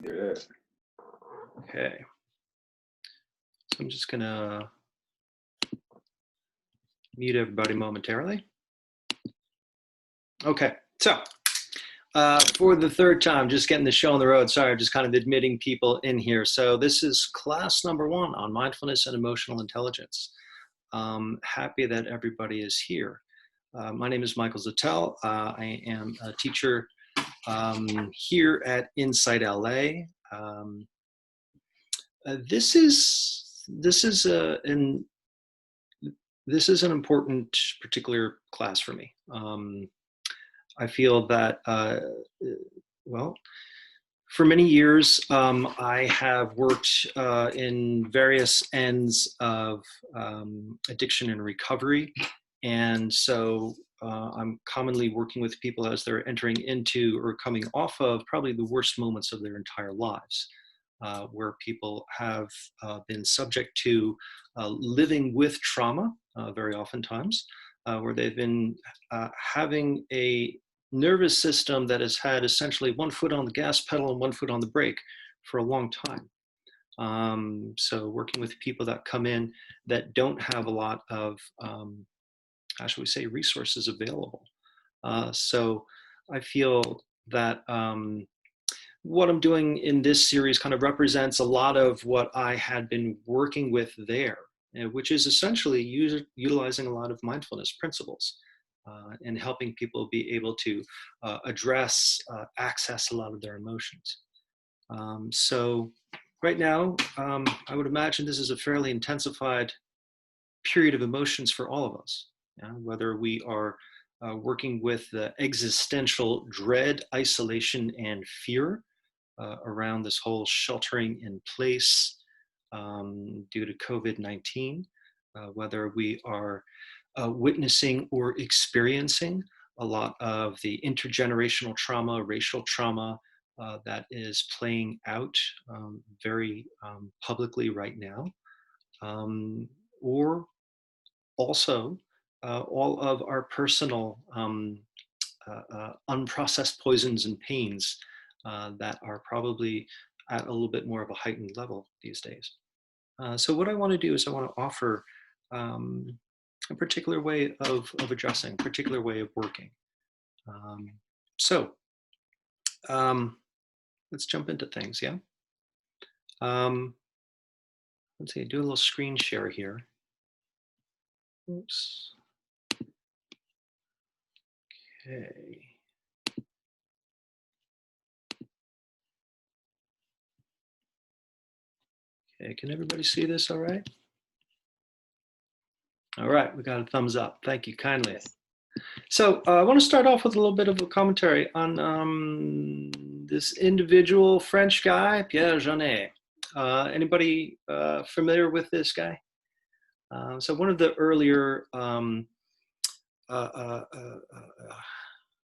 Good. Okay. So I'm just gonna mute everybody momentarily. Okay. So for the third time, just getting the show on the road. Sorry, I'm just kind of admitting people in here. So this is class number 1 on mindfulness and emotional intelligence. Happy that everybody is here. My name is Michael Zattel. I am a teacher here at Insight LA. This is an important particular class for me. I feel that well, for many years, I have worked in various ends of addiction and recovery. And so I'm commonly working with people as they're entering into or coming off of probably the worst moments of their entire lives, where people have been subject to living with trauma very oftentimes, where they've been having a nervous system that has had essentially one foot on the gas pedal and one foot on the brake for a long time. So working with people that come in that don't have a lot of, how should we say, resources available. So I feel that what I'm doing in this series kind of represents a lot of what I had been working with there, which is essentially utilizing a lot of mindfulness principles. And helping people be able to address, access a lot of their emotions. So right now, I would imagine this is a fairly intensified period of emotions for all of us, whether we are working with the existential dread, isolation, and fear around this whole sheltering in place due to COVID-19, whether we are witnessing or experiencing a lot of the intergenerational trauma, racial trauma that is playing out very publicly right now, or also all of our personal unprocessed poisons and pains that are probably at a little bit more of a heightened level these days. So what I want to do is I want to offer a particular way of addressing, a particular way of working. So let's jump into things, yeah? Let's see, do a little screen share here. Oops. Okay. Okay, can everybody see this all right? All right, we got a thumbs up. Thank you kindly. Yes. So I want to start off with a little bit of a commentary on this individual French guy, Pierre Janet. Anybody familiar with this guy? So one of the earlier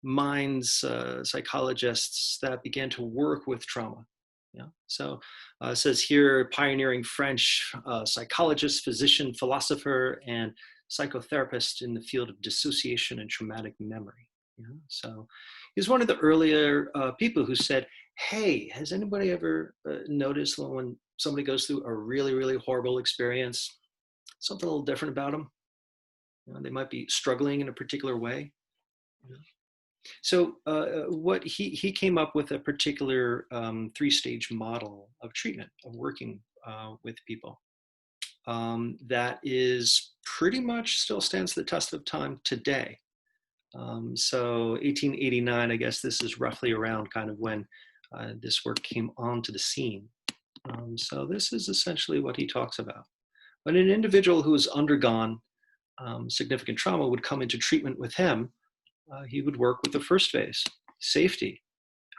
minds, psychologists that began to work with trauma. Yeah. So it says here, pioneering French psychologist, physician, philosopher, and psychotherapist in the field of dissociation and traumatic memory. Yeah. So he's one of the earlier people who said, hey, has anybody ever noticed when somebody goes through a really, really horrible experience, something a little different about them? You know, they might be struggling in a particular way. You know? So what he came up with a particular 3-stage model of treatment, of working with people that is pretty much still stands the test of time today. So 1889, I guess this is roughly around kind of when this work came onto the scene. So this is essentially what he talks about. When an individual who has undergone significant trauma would come into treatment with him, he would work with the first phase, safety.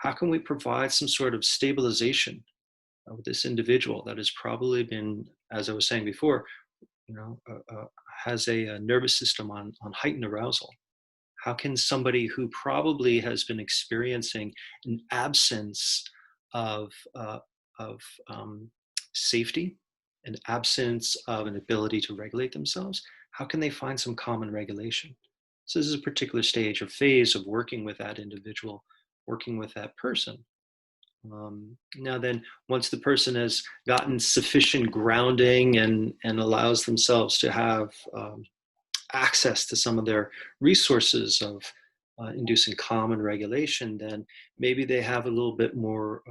How can we provide some sort of stabilization with this individual that has probably been, as I was saying before, you know, has a nervous system on heightened arousal? How can somebody who probably has been experiencing an absence of, safety, an absence of an ability to regulate themselves, how can they find some common regulation? So this is a particular stage or phase of working with that individual, working with that person. Now then, once the person has gotten sufficient grounding and allows themselves to have access to some of their resources of inducing calm and regulation, then maybe they have a little bit more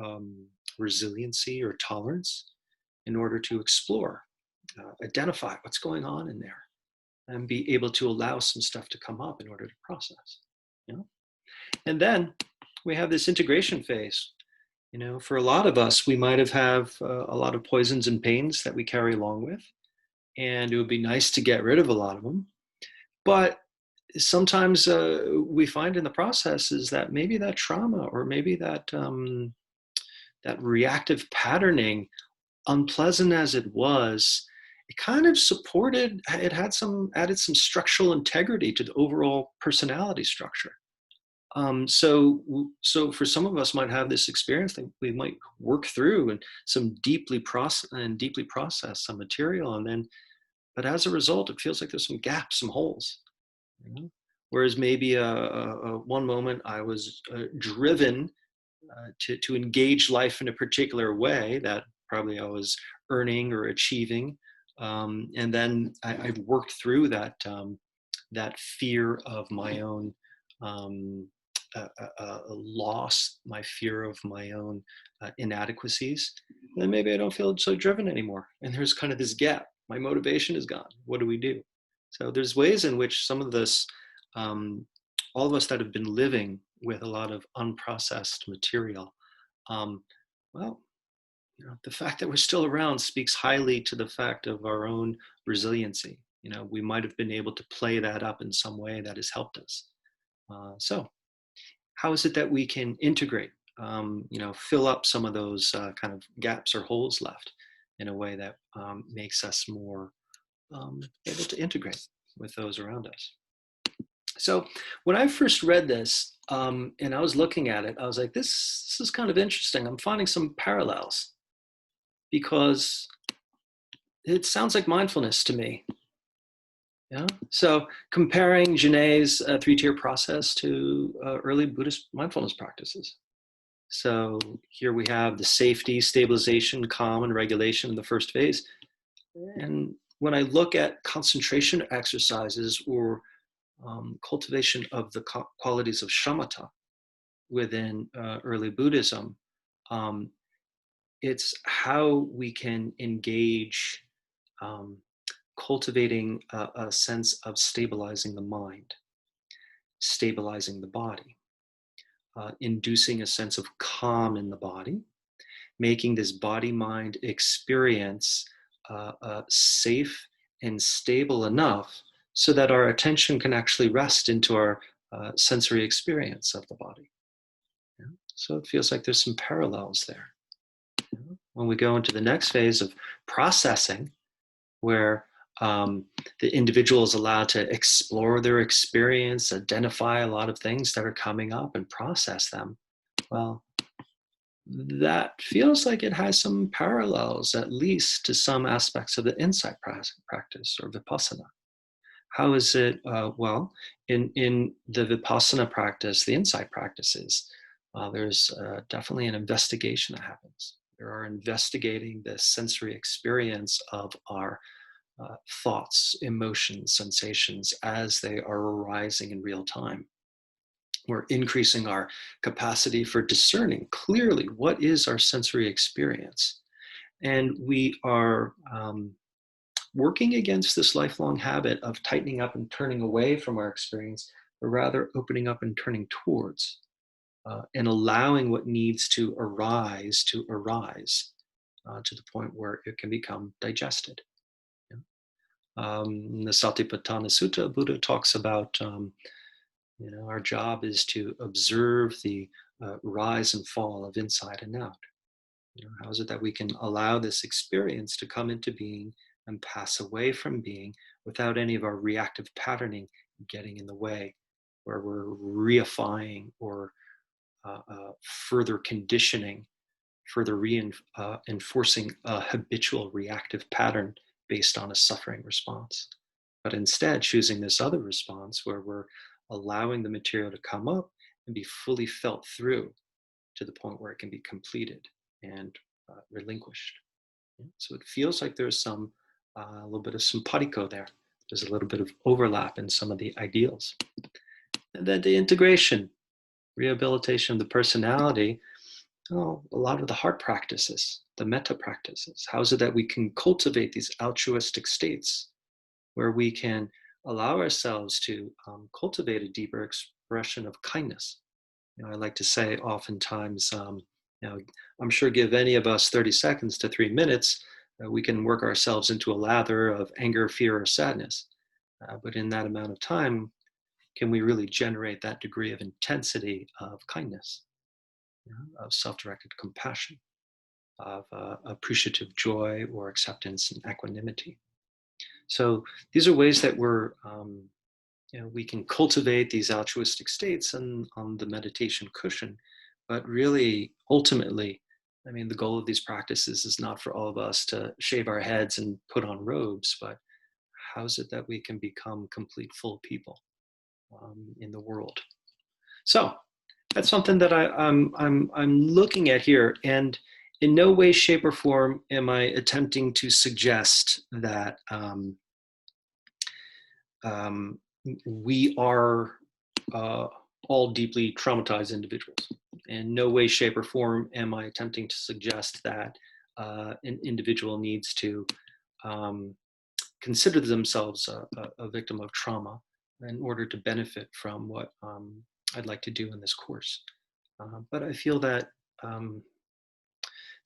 resiliency or tolerance in order to explore, identify what's going on in there, and be able to allow some stuff to come up in order to process. You know? And then we have this integration phase. For a lot of us, we might have a lot of poisons and pains that we carry along with, and it would be nice to get rid of a lot of them. But sometimes we find in the process is that maybe that trauma or maybe that reactive patterning, unpleasant as it was, it kind of supported, it had added some structural integrity to the overall personality structure. So for some of us might have this experience that we might work through and deeply process some material, and then, but as a result, it feels like there's some gaps, some holes. Whereas maybe one moment I was driven to engage life in a particular way that probably I was earning or achieving, and then I've worked through that fear of my own loss, my fear of my own inadequacies. And then maybe I don't feel so driven anymore, and there's kind of this gap. My motivation is gone. What do we do? So there's ways in which some of this, all of us that have been living with a lot of unprocessed material, um, well, the fact that we're still around speaks highly to the fact of our own resiliency. We might have been able to play that up in some way that has helped us. So how is it that we can integrate, fill up some of those kind of gaps or holes left in a way that makes us more able to integrate with those around us? So when I first read this, and I was looking at it, I was like, this is kind of interesting. I'm finding some parallels because it sounds like mindfulness to me. Yeah. So comparing Janae's three-tier process to early Buddhist mindfulness practices. So here we have the safety, stabilization, calm, and regulation in the first phase. And when I look at concentration exercises or cultivation of the qualities of shamatha within early Buddhism, um, it's how we can engage cultivating a sense of stabilizing the mind, stabilizing the body, inducing a sense of calm in the body, making this body-mind experience safe and stable enough so that our attention can actually rest into our sensory experience of the body. Yeah? So it feels like there's some parallels there. When we go into the next phase of processing, where the individual is allowed to explore their experience, identify a lot of things that are coming up and process them, well, that feels like it has some parallels, at least to some aspects of the insight practice or vipassana. How is it? Well, in the vipassana practice, the insight practices, there's definitely an investigation that happens. We are investigating the sensory experience of our thoughts, emotions, sensations as they are arising in real time. We're increasing our capacity for discerning clearly what is our sensory experience. And we are working against this lifelong habit of tightening up and turning away from our experience, but rather opening up and turning towards and allowing what needs to arise to the point where it can become digested. In the Satipatthana Sutta, Buddha talks about our job is to observe the rise and fall of inside and out. How is it that we can allow this experience to come into being and pass away from being without any of our reactive patterning getting in the way, where we're reifying or further conditioning, further reinforcing a habitual reactive pattern based on a suffering response, but instead choosing this other response where we're allowing the material to come up and be fully felt through, to the point where it can be completed and relinquished. Yeah. So it feels like there's a little bit of simpatico there. There's a little bit of overlap in some of the ideals. And then the integration, rehabilitation of the personality. Oh, a lot of the heart practices, the metta practices. How is it that we can cultivate these altruistic states where we can allow ourselves to cultivate a deeper expression of kindness? I like to say oftentimes, I'm sure give any of us 30 seconds to 3 minutes, we can work ourselves into a lather of anger, fear, or sadness. But in that amount of time, can we really generate that degree of intensity of kindness, of self-directed compassion, of appreciative joy or acceptance and equanimity? So these are ways that we can cultivate these altruistic states on the meditation cushion. But really, ultimately, I mean, the goal of these practices is not for all of us to shave our heads and put on robes, but how is it that we can become complete, full people in the world? So that's something that I'm looking at here, and in no way, shape, or form am I attempting to suggest that um, we are all deeply traumatized individuals. In no way, shape, or form am I attempting to suggest that an individual needs to consider themselves a victim of trauma in order to benefit from what I'd like to do in this course. But I feel that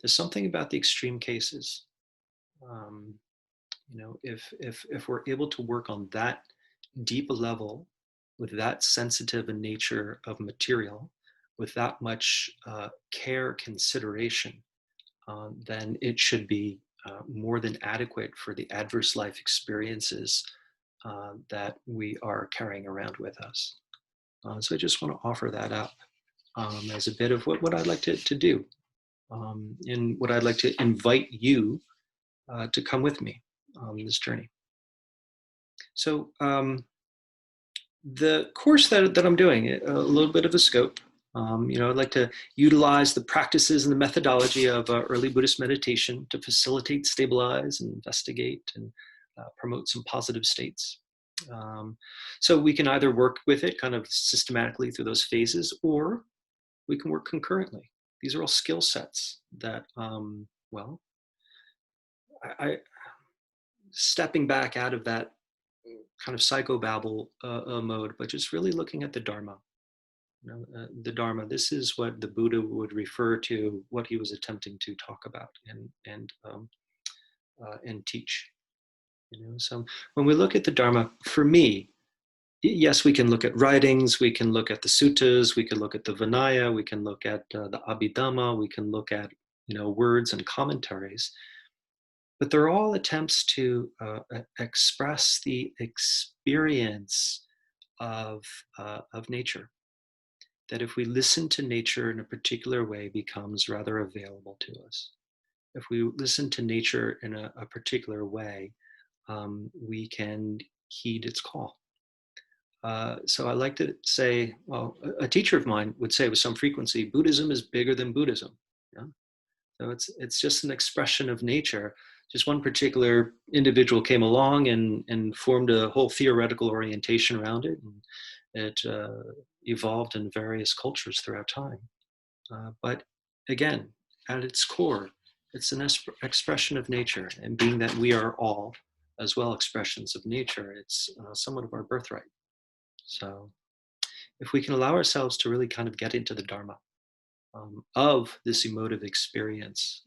there's something about the extreme cases. If we're able to work on that deep a level with that sensitive a nature of material, with that much care, consideration, then it should be more than adequate for the adverse life experiences that we are carrying around with us. So I just want to offer that up as a bit of what I'd like to do, and what I'd like to invite you to come with me on this journey. So the course that I'm doing, a little bit of a scope. I'd like to utilize the practices and the methodology of early Buddhist meditation to facilitate, stabilize, and investigate and promote some positive states. So we can either work with it kind of systematically through those phases, or we can work concurrently. These are all skill sets that, I stepping back out of that kind of psychobabble mode, but just really looking at the Dharma. The Dharma. This is what the Buddha would refer to, what he was attempting to talk about and teach. So when we look at the Dharma, for me, yes, we can look at writings, we can look at the suttas, we can look at the Vinaya, we can look at the Abhidhamma, we can look at words and commentaries. But they're all attempts to express the experience of nature. That if we listen to nature in a particular way, becomes rather available to us. If we listen to nature in a particular way, we can heed its call. So I like to say, well, a teacher of mine would say with some frequency, Buddhism is bigger than Buddhism. Yeah? So it's just an expression of nature. Just one particular individual came along and formed a whole theoretical orientation around it. And it evolved in various cultures throughout time. But again, at its core, it's an expression of nature. And being that we are all as well expressions of nature, it's somewhat of our birthright. So if we can allow ourselves to really kind of get into the Dharma, of this emotive experience,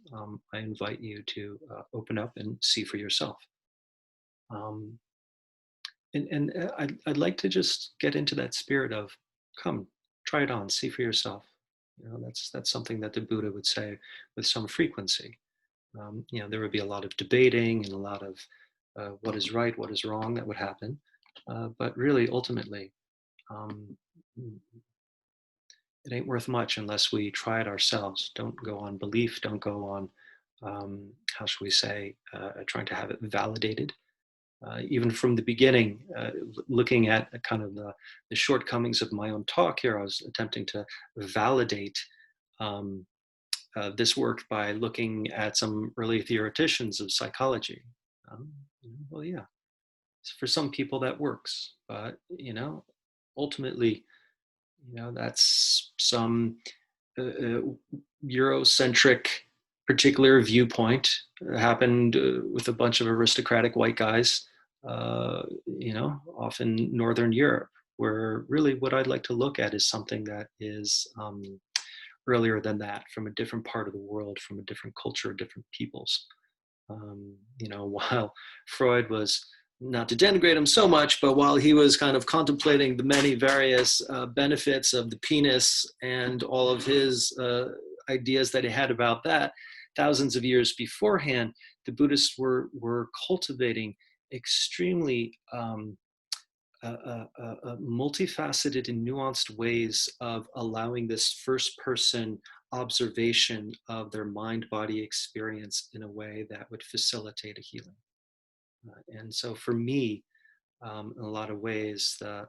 I invite you to open up and see for yourself. Um, and I'd like to just get into that spirit of, come, try it on, see for yourself. That's something that the Buddha would say with some frequency. There would be a lot of debating and a lot of what is right, what is wrong that would happen. But really, ultimately, um, it ain't worth much unless we try it ourselves. Don't go on belief. Don't go on, how should we say, trying to have it validated. Even from the beginning, looking at kind of the shortcomings of my own talk here, I was attempting to validate Um, this worked by looking at some early theoreticians of psychology. Um, well, yeah, for some people that works, but ultimately, that's some Eurocentric particular viewpoint. Happened with a bunch of aristocratic white guys, often Northern Europe, where really what I'd like to look at is something that is earlier than that, from a different part of the world, from a different culture, different peoples. While Freud was, not to denigrate him so much, but while he was kind of contemplating the many various benefits of the penis and all of his ideas that he had about that, thousands of years beforehand, the Buddhists were cultivating extremely multifaceted and nuanced ways of allowing this first person observation of their mind body experience in a way that would facilitate a healing. And so for me, in a lot of ways, the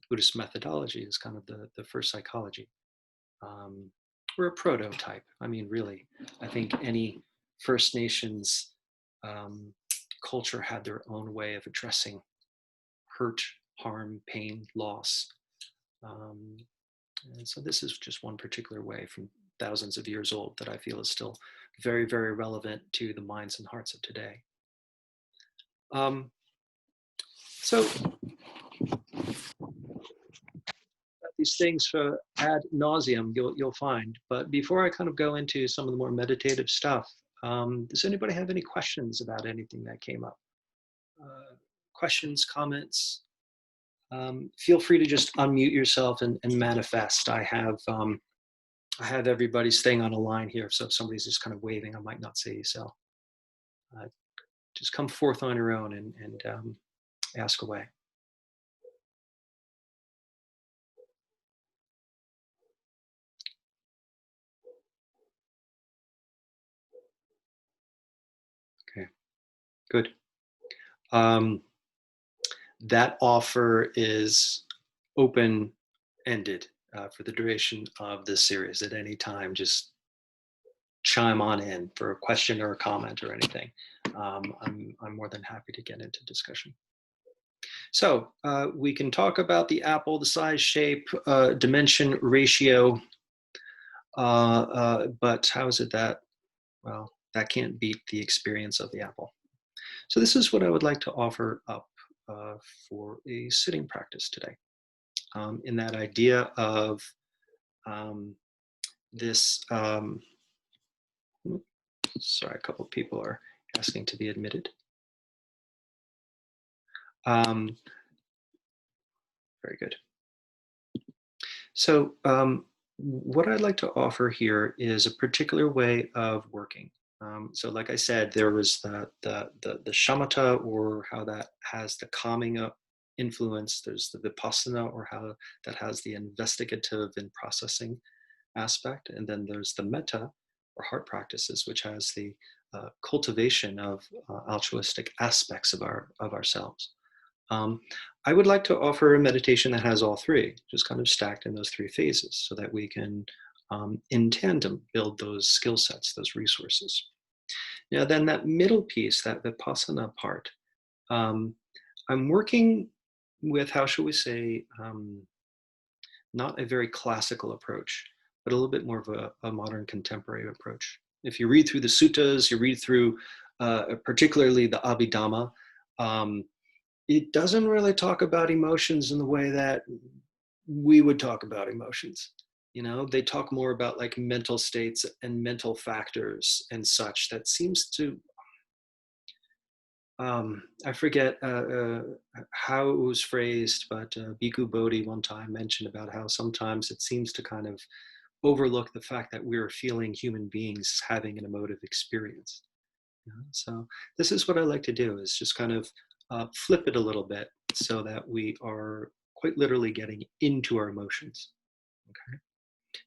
Buddhist methodology is kind of the first psychology. We're a prototype. I mean, really, I think any First Nations culture had their own way of addressing hurt, harm, pain, loss. Um, and so this is just one particular way from thousands of years old that I feel is still very, very relevant to the minds and hearts of today. So these things for ad nauseum you'll find. But before I kind of go into some of the more meditative stuff, does anybody have any questions about anything that came up? Questions, comments? Feel free to just unmute yourself and manifest. I have everybody's thing on a line here, so if somebody's just kind of waving, I might not see. So just come forth on your own and ask away. Okay, good. That offer is open-ended for the duration of this series. At any time, just chime on in for a question or a comment or anything. I'm more than happy to get into discussion. So we can talk about the apple, the size, shape, dimension, ratio, but how is it that, well, that can't beat the experience of the apple. So this is what I would like to offer up for a sitting practice today. In that idea of this, sorry, a couple of people are asking to be admitted. Very good. So what I'd like to offer here is a particular way of working. So like I said, there was the shamatha, or how that has the calming up influence. There's the vipassana, or how that has the investigative and processing aspect. And then there's the metta, or heart practices, which has the cultivation of altruistic aspects of ourselves. I would like to offer a meditation that has all three, just kind of stacked in those three phases, so that we can, in tandem, build those skill sets, those resources. Now, then that middle piece, that vipassana part, I'm working with, how shall we say, not a very classical approach, but a little bit more of a modern contemporary approach. If you read through the suttas, you read through particularly the Abhidhamma, it doesn't really talk about emotions in the way that we would talk about emotions. They talk more about like mental states and mental factors and such. That seems to, I forget how it was phrased, but Bhikkhu Bodhi one time mentioned about how sometimes it seems to kind of overlook the fact that we're feeling human beings having an emotive experience. So this is what I like to do, is just kind of flip it a little bit, so that we are quite literally getting into our emotions. Okay.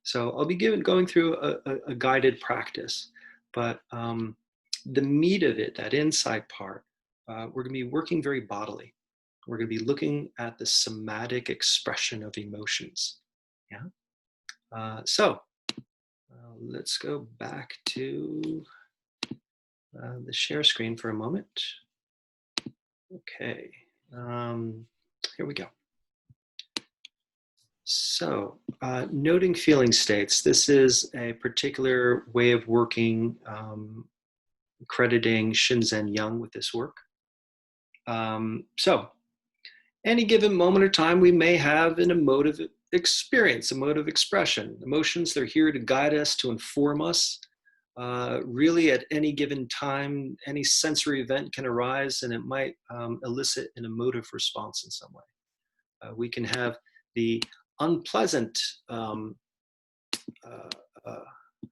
So I'll be going through a guided practice, but the meat of it, that inside part, we're going to be working very bodily. We're going to be looking at the somatic expression of emotions. Yeah. So Let's go back to the share screen for a moment. Okay, here we go. So, noting feeling states. This is a particular way of working, crediting Shinzen Young with this work. So, any given moment or time, we may have an emotive experience, emotive expression. Emotions, they're here to guide us, to inform us. Really, at any given time, any sensory event can arise and it might elicit an emotive response in some way. We can have the unpleasant, uh, uh,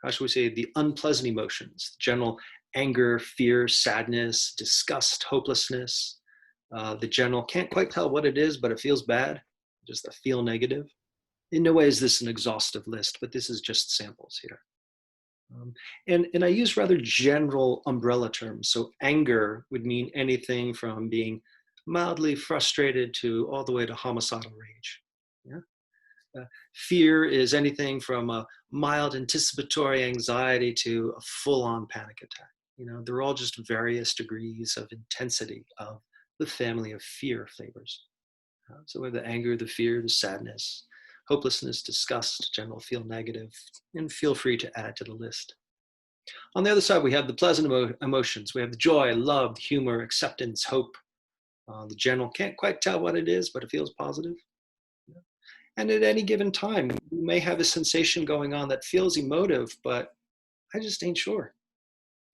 how should we say, the unpleasant emotions, general anger, fear, sadness, disgust, hopelessness. The general can't quite tell what it is, but it feels bad, just a feel negative. In no way is this an exhaustive list, but this is just samples here. And I use rather general umbrella terms. So anger would mean anything from being mildly frustrated to all the way to homicidal rage. Yeah? Fear is anything from a mild anticipatory anxiety to a full-on panic attack. You know, they're all just various degrees of intensity of the family of fear flavors. So we have the anger, the fear, the sadness, hopelessness, disgust, general feel negative, and feel free to add to the list. On the other side, we have the pleasant emotions. We have the joy, love, humor, acceptance, hope. The general can't quite tell what it is, but it feels positive. And at any given time, you may have a sensation going on that feels emotive, but I just ain't sure.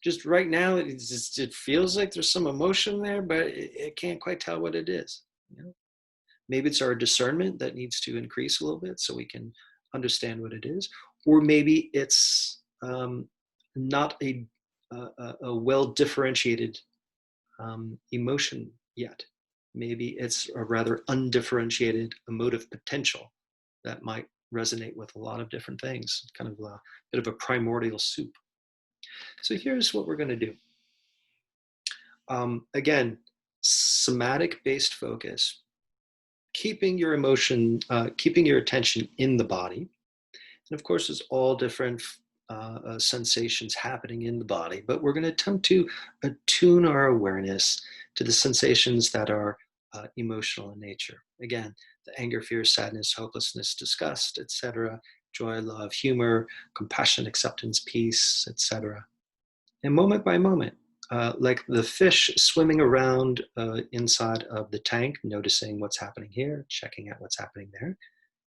Just right now, it feels like there's some emotion there, but it can't quite tell what it is. You know? Maybe it's our discernment that needs to increase a little bit so we can understand what it is. Or maybe it's not a well differentiated emotion yet. Maybe it's a rather undifferentiated emotive potential that might resonate with a lot of different things, kind of a bit of a primordial soup. So here's what we're going to do. Again, somatic based focus, keeping your keeping your attention in the body. And of course, there's all different sensations happening in the body, but we're going to attempt to attune our awareness to the sensations that are emotional in nature. Again, the anger, fear, sadness, hopelessness, disgust, etc., joy, love, humor, compassion, acceptance, peace, etc. And moment by moment, like the fish swimming around inside of the tank, noticing what's happening here, checking out what's happening there,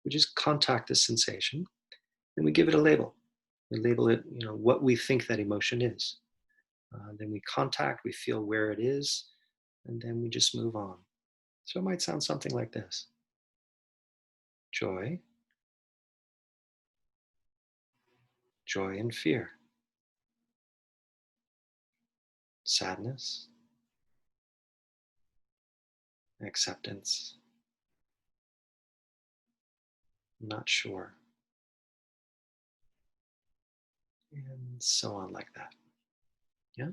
we just contact the sensation and we give it a label. We label it, you know, what we think that emotion is. Then we contact, we feel where it is, and then we just move on. So it might sound something like this: joy, joy and fear, sadness, acceptance, not sure, and so on like that. Yeah,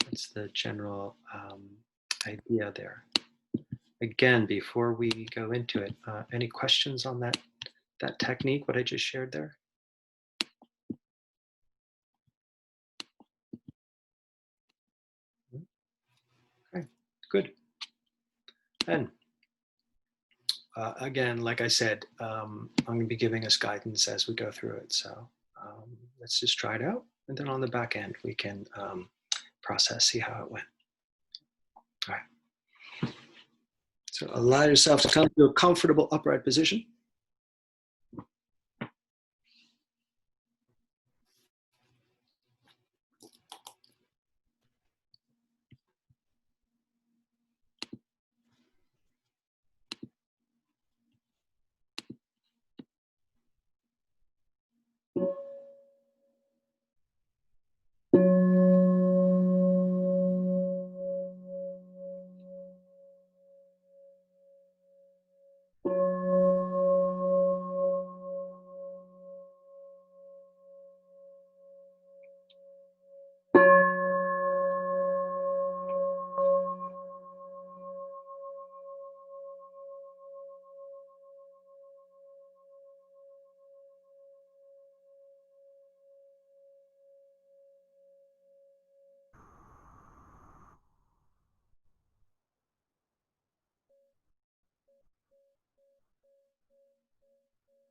that's the general idea there. Again, before we go into it, any questions on that technique, what I just shared there? Okay, good. And again, like I said, I'm going to be giving us guidance as we go through it. So let's just try it out. And then on the back end, we can process, see how it went. All right. So allow yourself to come to a comfortable upright position.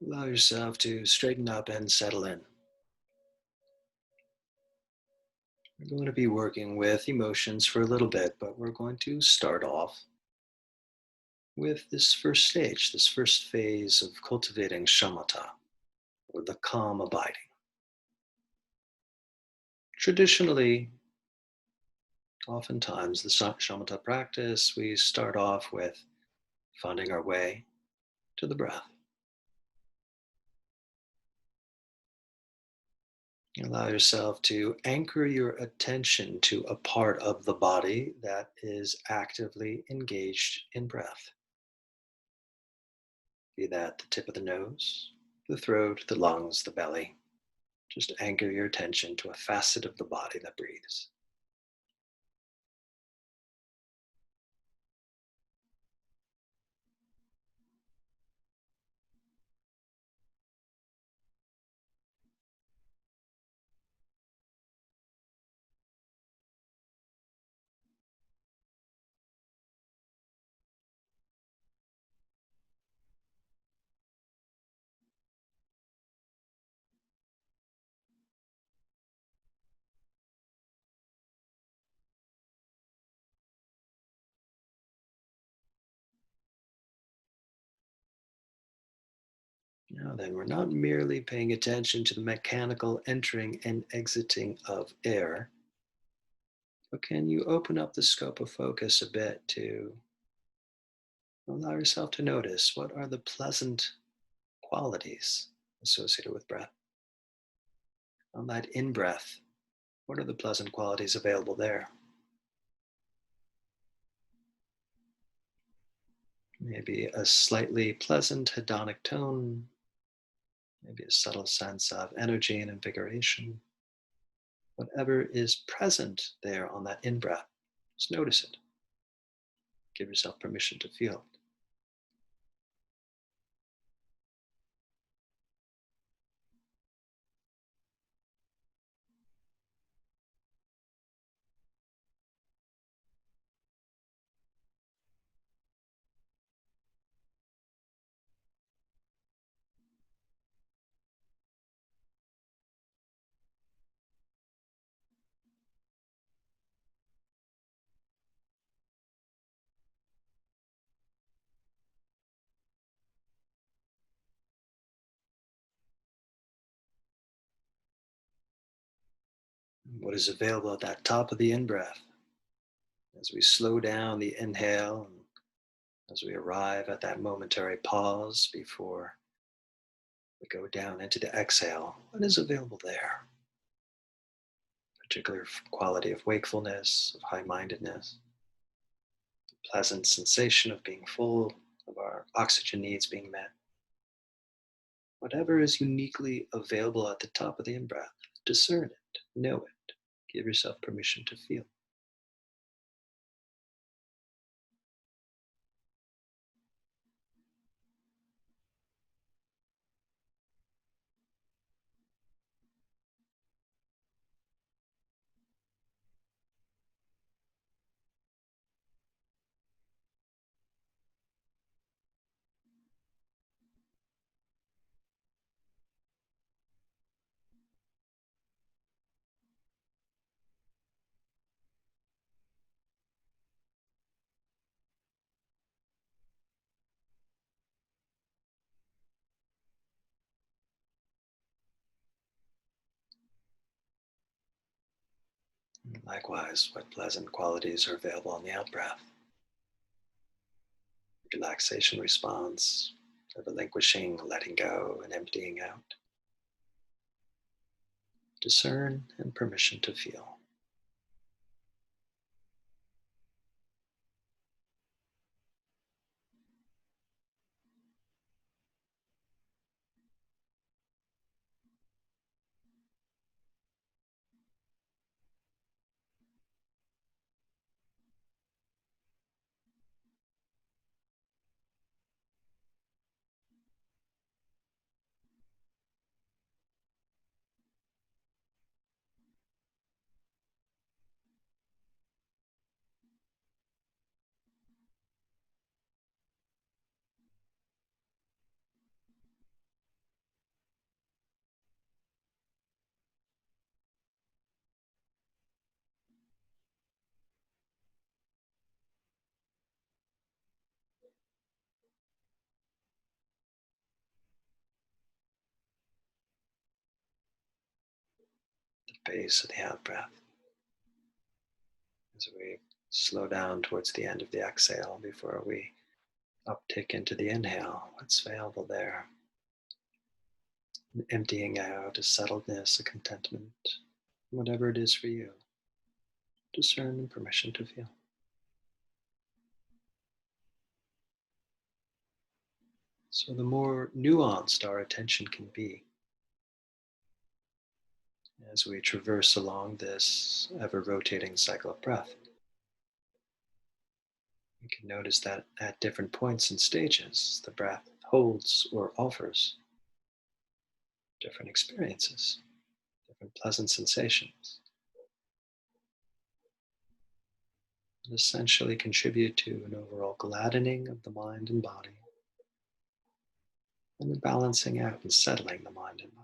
Allow yourself to straighten up and settle in. We're going to be working with emotions for a little bit, but we're going to start off with this first stage, this first phase of cultivating shamatha, or the calm abiding. Traditionally, oftentimes, the shamatha practice, we start off with finding our way to the breath. Allow yourself to anchor your attention to a part of the body that is actively engaged in breath. Be that the tip of the nose, the throat, the lungs, the belly. Just anchor your attention to a facet of the body that breathes. Now then, we're not merely paying attention to the mechanical entering and exiting of air, but can you open up the scope of focus a bit to allow yourself to notice what are the pleasant qualities associated with breath? On that in breath, what are the pleasant qualities available there? Maybe a slightly pleasant hedonic tone, maybe a subtle sense of energy and invigoration. Whatever is present there on that in breath, just notice it. Give yourself permission to feel it. What is available at that top of the in breath as we slow down the inhale and as we arrive at that momentary pause before we go down into the exhale, what is available there? Particular quality of wakefulness, of high mindedness, pleasant sensation of being full, of our oxygen needs being met. Whatever is uniquely available at the top of the in breath, discern it, know it, give yourself permission to feel. Likewise, what pleasant qualities are available on the out breath? Relaxation response, a relinquishing, letting go, and emptying out. Discern and permission to feel. base of the out breath as we slow down towards the end of the exhale before we uptick into the inhale. What's available there? Emptying out a settledness, a contentment, whatever it is for you. Discern and permission to feel. So, the more nuanced our attention can be as we traverse along this ever rotating cycle of breath, we can notice that at different points and stages, the breath holds or offers different experiences, different pleasant sensations, and essentially contribute to an overall gladdening of the mind and body, and the balancing out and settling the mind and body.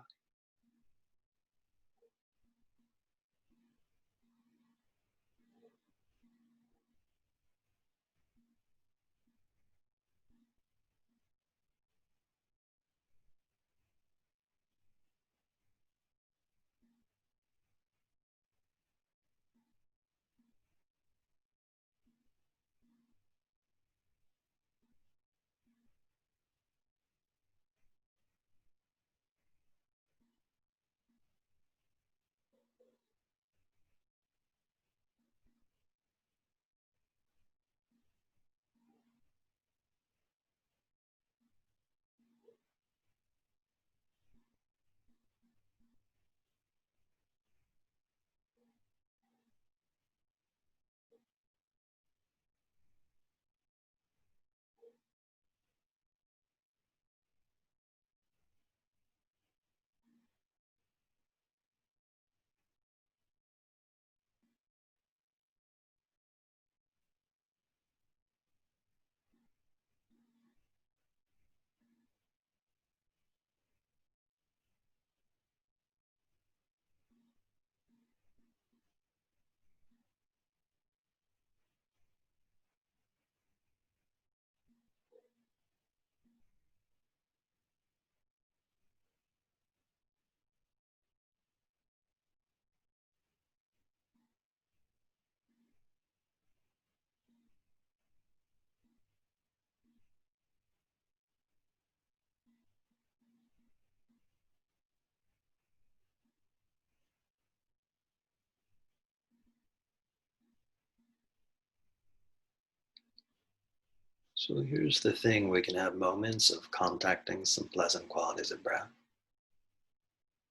So here's the thing, we can have moments of contacting some pleasant qualities of breath.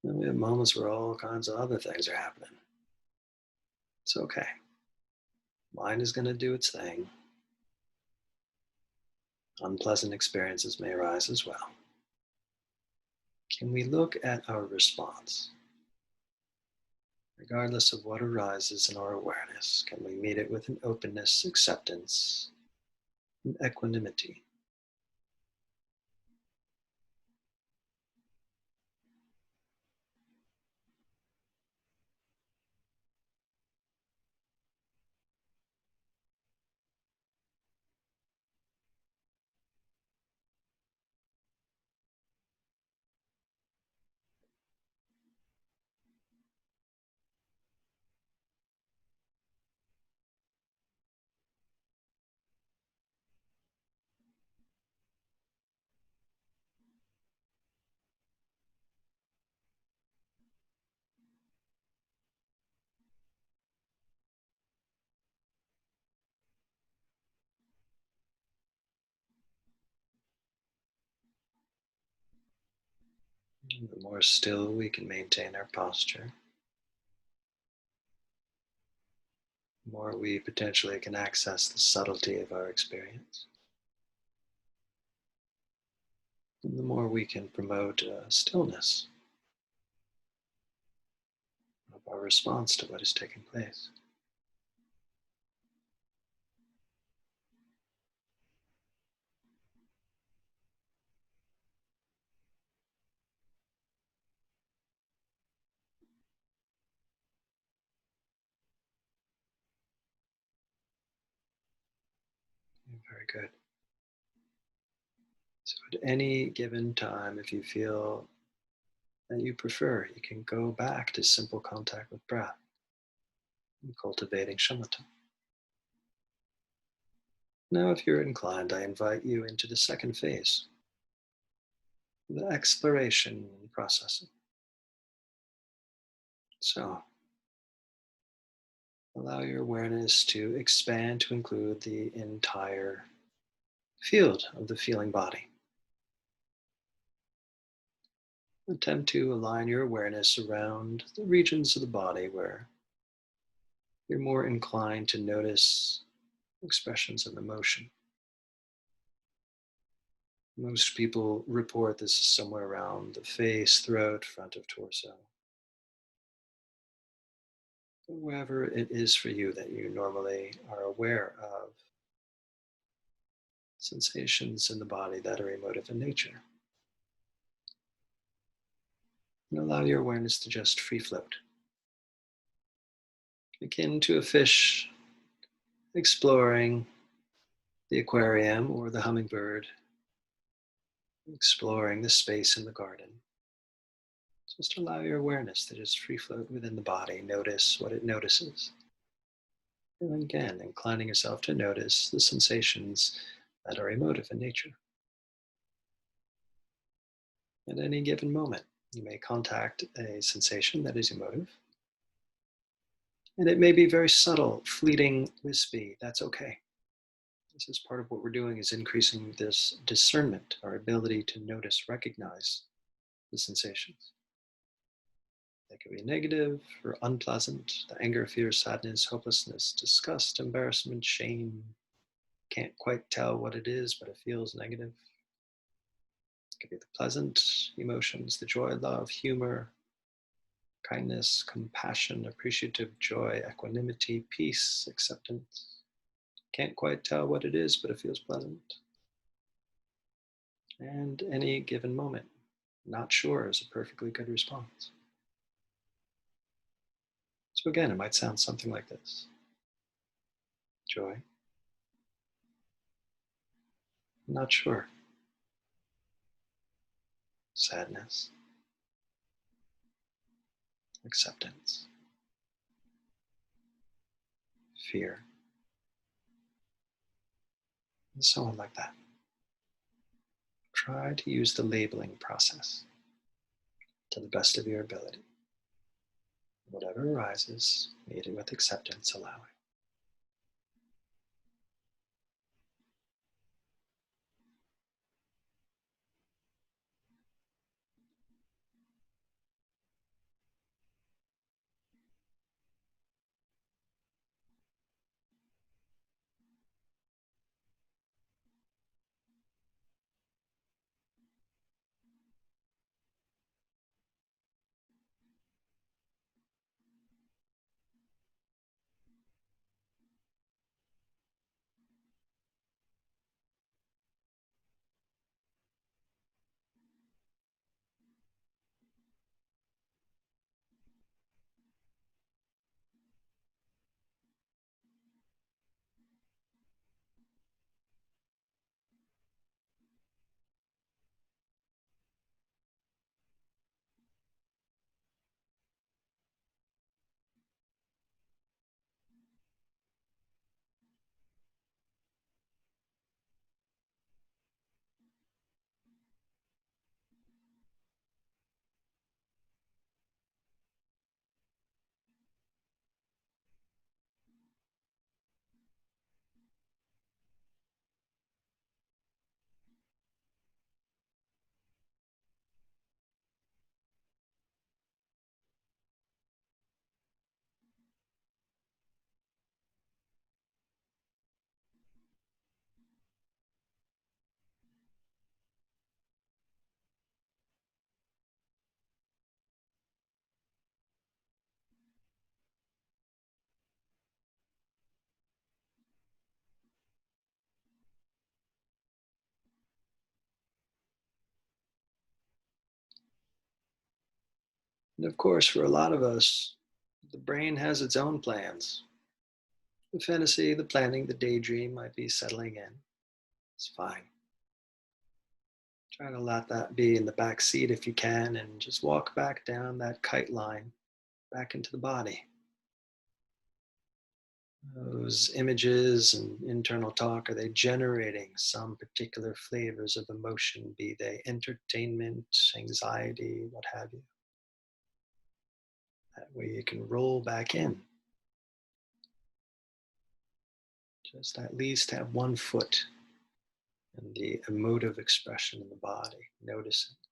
Then we have moments where all kinds of other things are happening. It's okay. Mind is going to do its thing. Unpleasant experiences may arise as well. Can we look at our response? Regardless of what arises in our awareness, can we meet it with an openness, acceptance, and equanimity? The more still we can maintain our posture, the more we potentially can access the subtlety of our experience, and the more we can promote stillness of our response to what is taking place. Very good. So at any given time, if you feel that you prefer, you can go back to simple contact with breath and cultivating shamatha. Now, if you're inclined, I invite you into the second phase, the exploration and processing. So, allow your awareness to expand to include the entire field of the feeling body. Attempt to align your awareness around the regions of the body where you're more inclined to notice expressions of emotion. Most people report this is somewhere around the face, throat, front of torso. Wherever it is for you that you normally are aware of sensations in the body that are emotive in nature. And allow your awareness to just free float. Akin to a fish exploring the aquarium or the hummingbird exploring the space in the garden. Just allow your awareness to just free float within the body. Notice what it notices. And again, inclining yourself to notice the sensations that are emotive in nature. At any given moment, you may contact a sensation that is emotive. And it may be very subtle, fleeting, wispy. That's okay. This is part of what we're doing, is increasing this discernment, our ability to notice, recognize the sensations. They could be negative or unpleasant, the anger, fear, sadness, hopelessness, disgust, embarrassment, shame. Can't quite tell what it is, but it feels negative. It could be the pleasant emotions, the joy, love, humor, kindness, compassion, appreciative joy, equanimity, peace, acceptance. Can't quite tell what it is, but it feels pleasant. And any given moment, not sure is a perfectly good response. So again, it might sound something like this: joy, not sure; sadness, acceptance, fear, and so on like that. Try to use the labeling process to the best of your ability. Whatever arises, meet it with acceptance, allowing. And of course, for a lot of us, the brain has its own plans. The fantasy, the planning, the daydream might be settling in. It's fine. Try to let that be in the back seat if you can, and just walk back down that kite line back into the body. Those images and internal talk, are they generating some particular flavors of emotion, be they entertainment, anxiety, what have you? That way you can roll back in. Just at least have one foot in the emotive expression in the body. Notice it.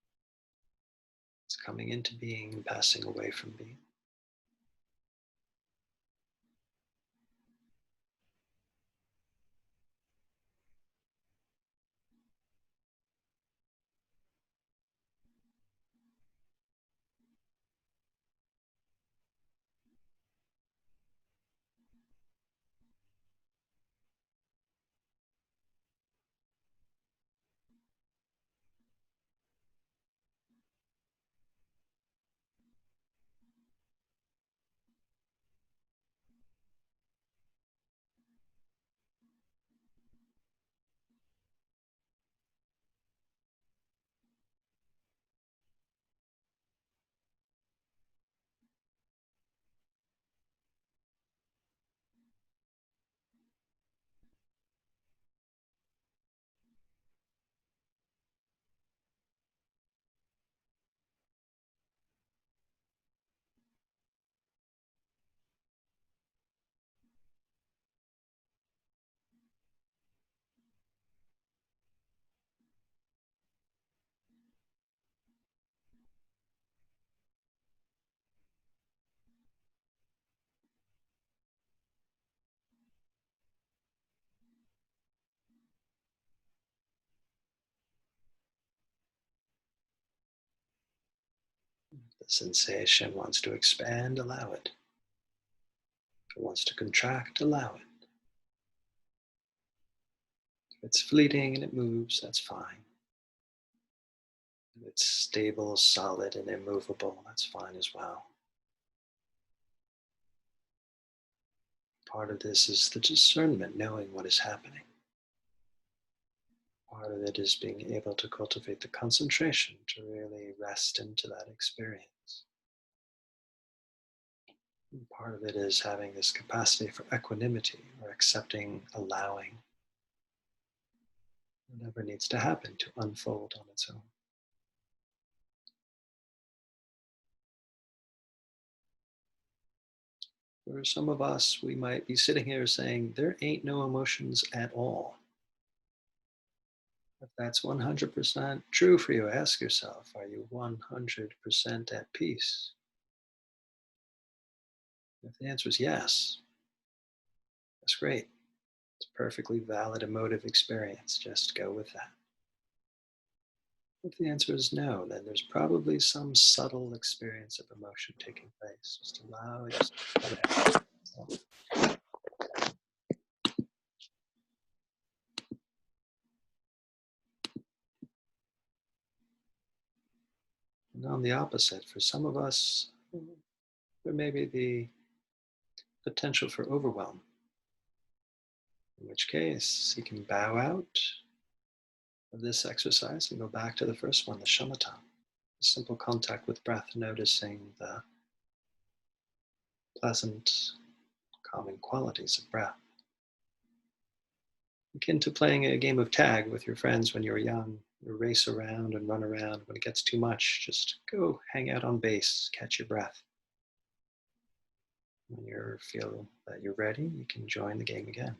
It's coming into being and passing away from being. The sensation wants to expand, allow it. If it wants to contract, allow it. If it's fleeting and it moves, that's fine. If it's stable, solid, and immovable, that's fine as well. Part of this is the discernment, knowing what is happening. Part of it is being able to cultivate the concentration to really rest into that experience. And part of it is having this capacity for equanimity, or accepting, allowing whatever needs to happen to unfold on its own. For some of us, we might be sitting here saying, there ain't no emotions at all. If that's 100% true for you, ask yourself, are you 100% at peace? If the answer is yes, that's great. It's a perfectly valid emotive experience. Just go with that. If the answer is no, then there's probably some subtle experience of emotion taking place. Just allow yourself. And on the opposite, for some of us, there may be the potential for overwhelm, in which case you can bow out of this exercise and go back to the first one, the shamatha. Simple contact with breath, noticing the pleasant, calming qualities of breath. Akin to playing a game of tag with your friends when you were young. You race around and run around. When it gets too much, just go hang out on base, catch your breath. When you feel that you're ready, you can join the game again.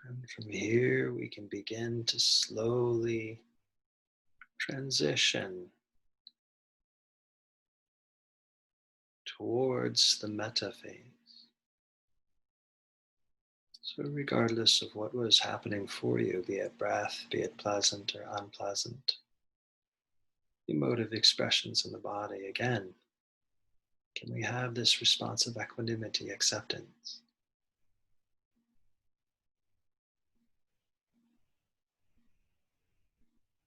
And from here, we can begin to slowly transition towards the metta phase. So, regardless of what was happening for you, be it breath, be it pleasant or unpleasant, emotive expressions in the body, again, can we have this responsive equanimity, acceptance?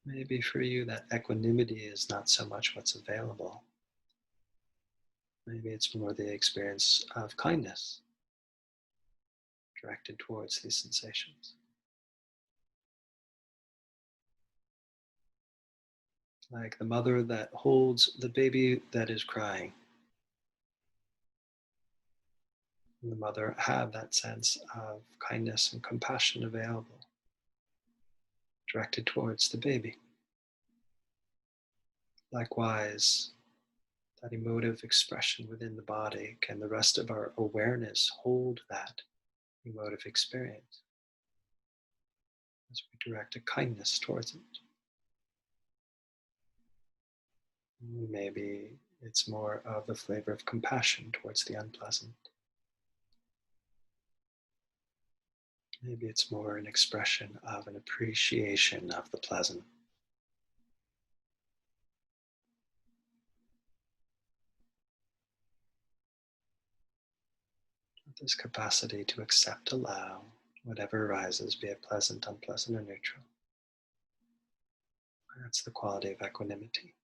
Maybe for you, that equanimity is not so much what's available. Maybe it's more the experience of kindness directed towards these sensations. Like the mother that holds the baby that is crying. And the mother have that sense of kindness and compassion available, directed towards the baby. Likewise, that emotive expression within the body, can the rest of our awareness hold that emotive experience as we direct a kindness towards it? Maybe it's more of the flavor of compassion towards the unpleasant. Maybe it's more an expression of an appreciation of the pleasant. This capacity to accept, allow whatever arises, be it pleasant, unpleasant, or neutral. That's the quality of equanimity.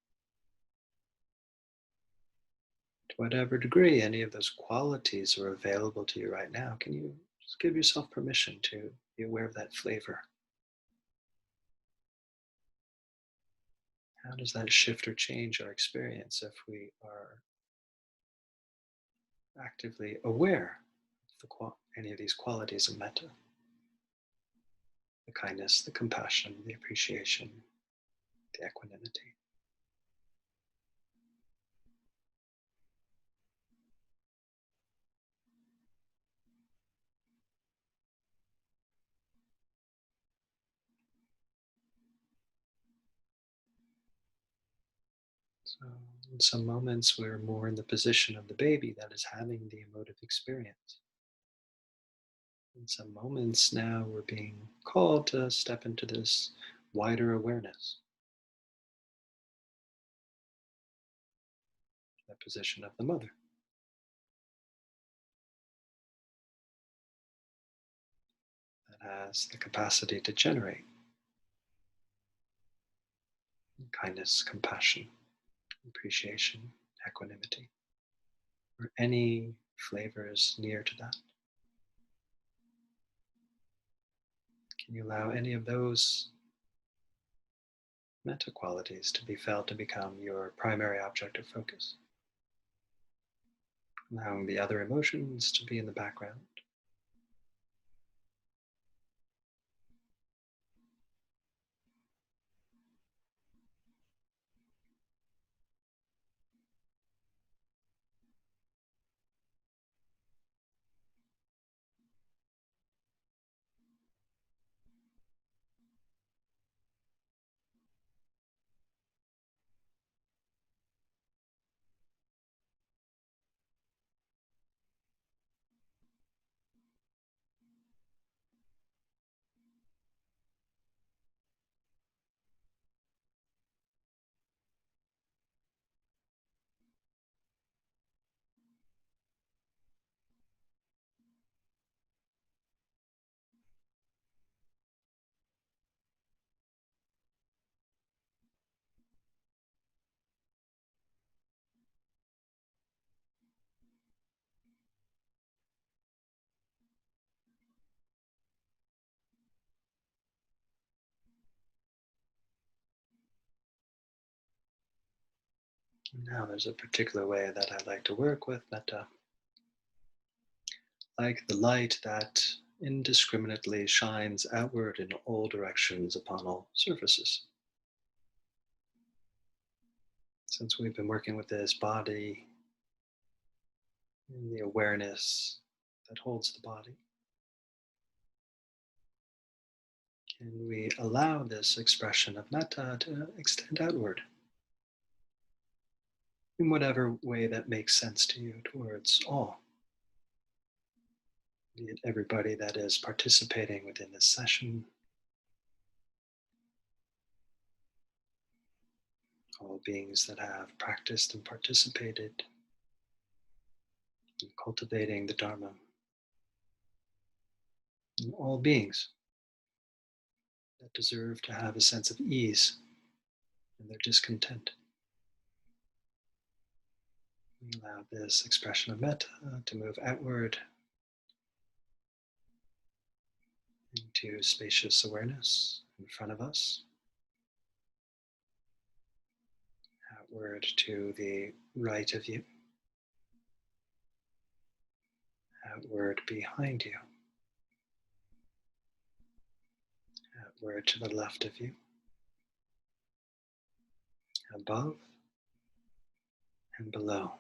To whatever degree any of those qualities are available to you right now, can you just give yourself permission to be aware of that flavor? How does that shift or change our experience if we are actively aware of any of these qualities of metta? The kindness, the compassion, the appreciation, the equanimity. So, in some moments, we're more in the position of the baby that is having the emotive experience. In some moments, now we're being called to step into this wider awareness, the position of the mother that has the capacity to generate kindness, compassion, appreciation, equanimity, or any flavors near to that. Can you allow any of those metta qualities to be felt to become your primary object of focus? Allowing the other emotions to be in the background. Now, there's a particular way that I like to work with metta, like the light that indiscriminately shines outward in all directions upon all surfaces. Since we've been working with this body and the awareness that holds the body, Can we allow this expression of metta to extend outward in whatever way that makes sense to you towards all, be it everybody that is participating within this session, all beings that have practiced and participated in cultivating the Dharma, and all beings that deserve to have a sense of ease in their discontent. Allow this expression of metta to move outward into spacious awareness in front of us, outward to the right of you, outward behind you, outward to the left of you, above and below.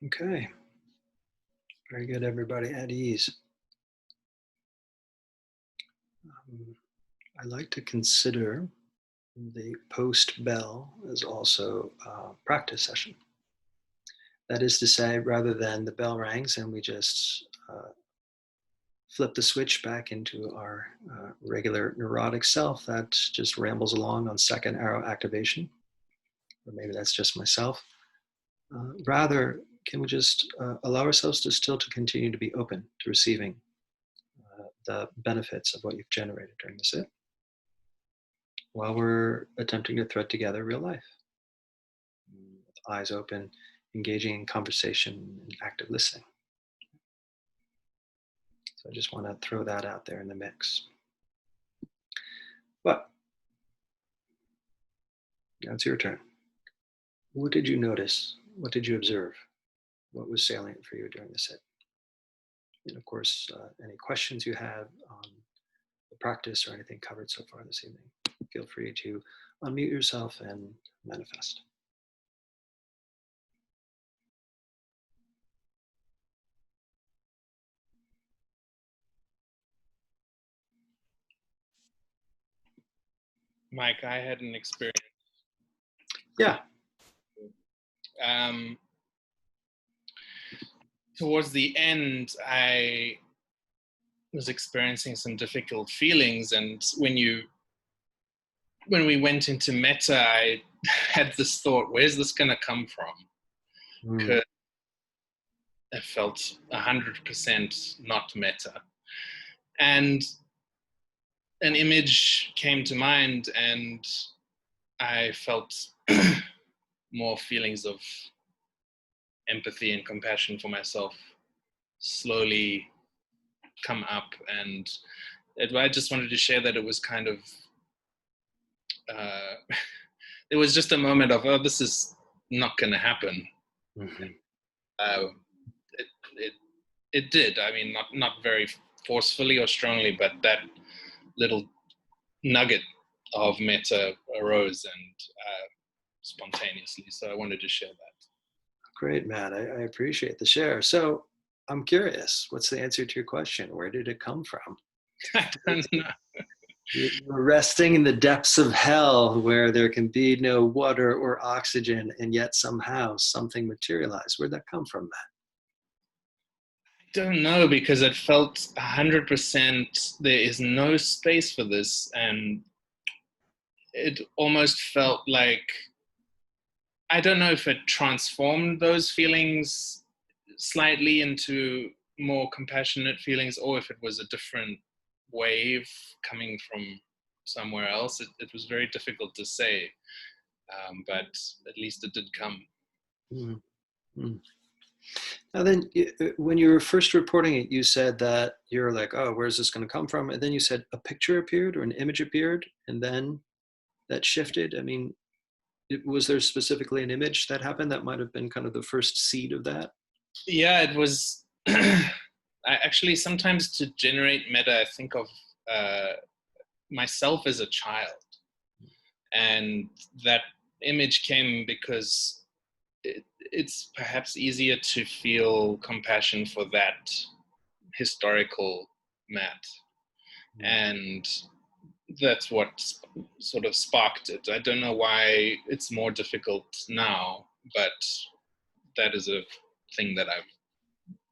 Okay, very good, everybody, at ease. I like to consider the post bell as also a practice session. That is to say, rather than the bell rings and we just flip the switch back into our regular neurotic self that just rambles along on second arrow activation, or maybe that's just myself. Rather, can we just allow ourselves to continue to be open to receiving the benefits of what you've generated during the sit, while we're attempting to thread together real life, with eyes open, engaging in conversation and active listening. So I just want to throw that out there in the mix. But now it's your turn. What did you notice? What did you observe? What was salient for you during the sit? And of course, any questions you have on the practice or anything covered so far this evening, feel free to unmute yourself and manifest. Mike, I had an experience. Yeah. Towards the end, I was experiencing some difficult feelings, and when we went into metta, I had this thought: where's this going to come from? it felt 100% not meta. And an image came to mind, and I felt more feelings of empathy and compassion for myself slowly come up. And I just wanted to share that it was kind of, it was just a moment of, oh, this is not going to happen. Mm-hmm. Uh, it, it, it did. I mean, not very forcefully or strongly, but that little nugget of metta arose, and spontaneously. So I wanted to share that. Great, Matt. I appreciate the share. So I'm curious, what's the answer to your question? Where did it come from? I don't know. You're resting in the depths of hell where there can be no water or oxygen, and yet somehow something materialized. Where'd that come from, Matt? I don't know, because it felt 100% there is no space for this. And it almost felt like, I don't know if it transformed those feelings slightly into more compassionate feelings, or if it was a different wave coming from somewhere else. It was very difficult to say, but at least it did come. Mm-hmm. Now then, when you were first reporting it, you said that you're like, oh, where's this going to come from? And then you said a picture appeared or an image appeared, and then that shifted. I mean, was there specifically an image that happened that might have been kind of the first seed of that? Yeah, it was. I actually, sometimes to generate metta, I think of myself as a child. And that image came because it's perhaps easier to feel compassion for that historical Matt. And that's what sort of sparked it. I don't know why it's more difficult now, but that is a thing that I've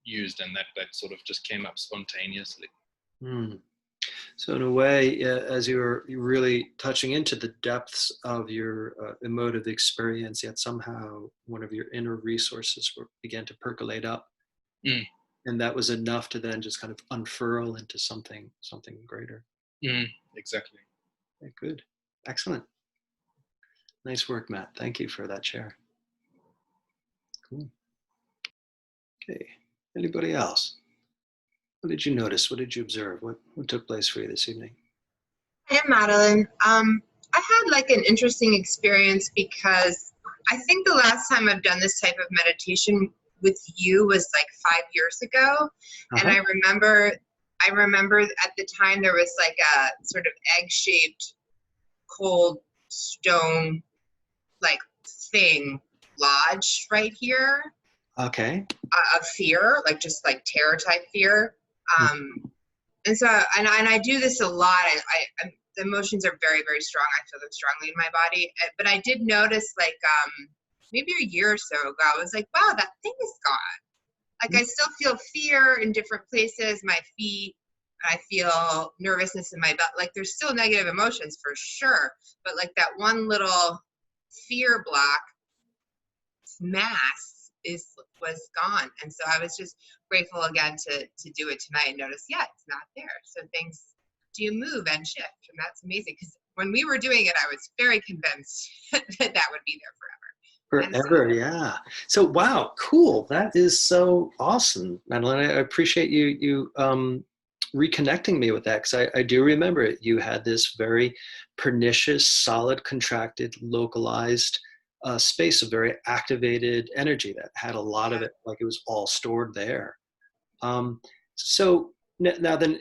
used, and that sort of just came up spontaneously. So in a way, as you're really touching into the depths of your emotive experience, yet somehow one of your inner resources began to percolate up. And that was enough to then just kind of unfurl into something greater. Exactly. Okay, good. Excellent. Nice work, Matt. Thank you for that share. Cool. Okay. Anybody else? What did you notice? What did you observe? What took place for you this evening? Hey, Madeline. I had like an interesting experience because I think the last time I've done this type of meditation with you was like 5 years ago. And I remember at the time there was like a sort of egg-shaped cold stone like thing lodged right here. Okay. Of fear, like just like terror type fear. And so, and I do this a lot. The emotions are very, very strong. I feel them strongly in my body. But I did notice, like, maybe a year or so ago, I was like, wow, that thing is gone. Like, I still feel fear in different places, my feet. I feel nervousness in my butt. Like, there's still negative emotions for sure. But, like, that one little fear block mass was gone. And so I was just grateful again to do it tonight and notice, yeah, it's not there. So things do move and shift, and that's amazing, because when we were doing it, I was very convinced that would be there forever. Forever, yeah. So wow, cool. That is so awesome, Madeline. I appreciate you reconnecting me with that, because I do remember it. You had this very pernicious, solid, contracted, localized space of very activated energy that had a lot of it, like it was all stored there. So now then,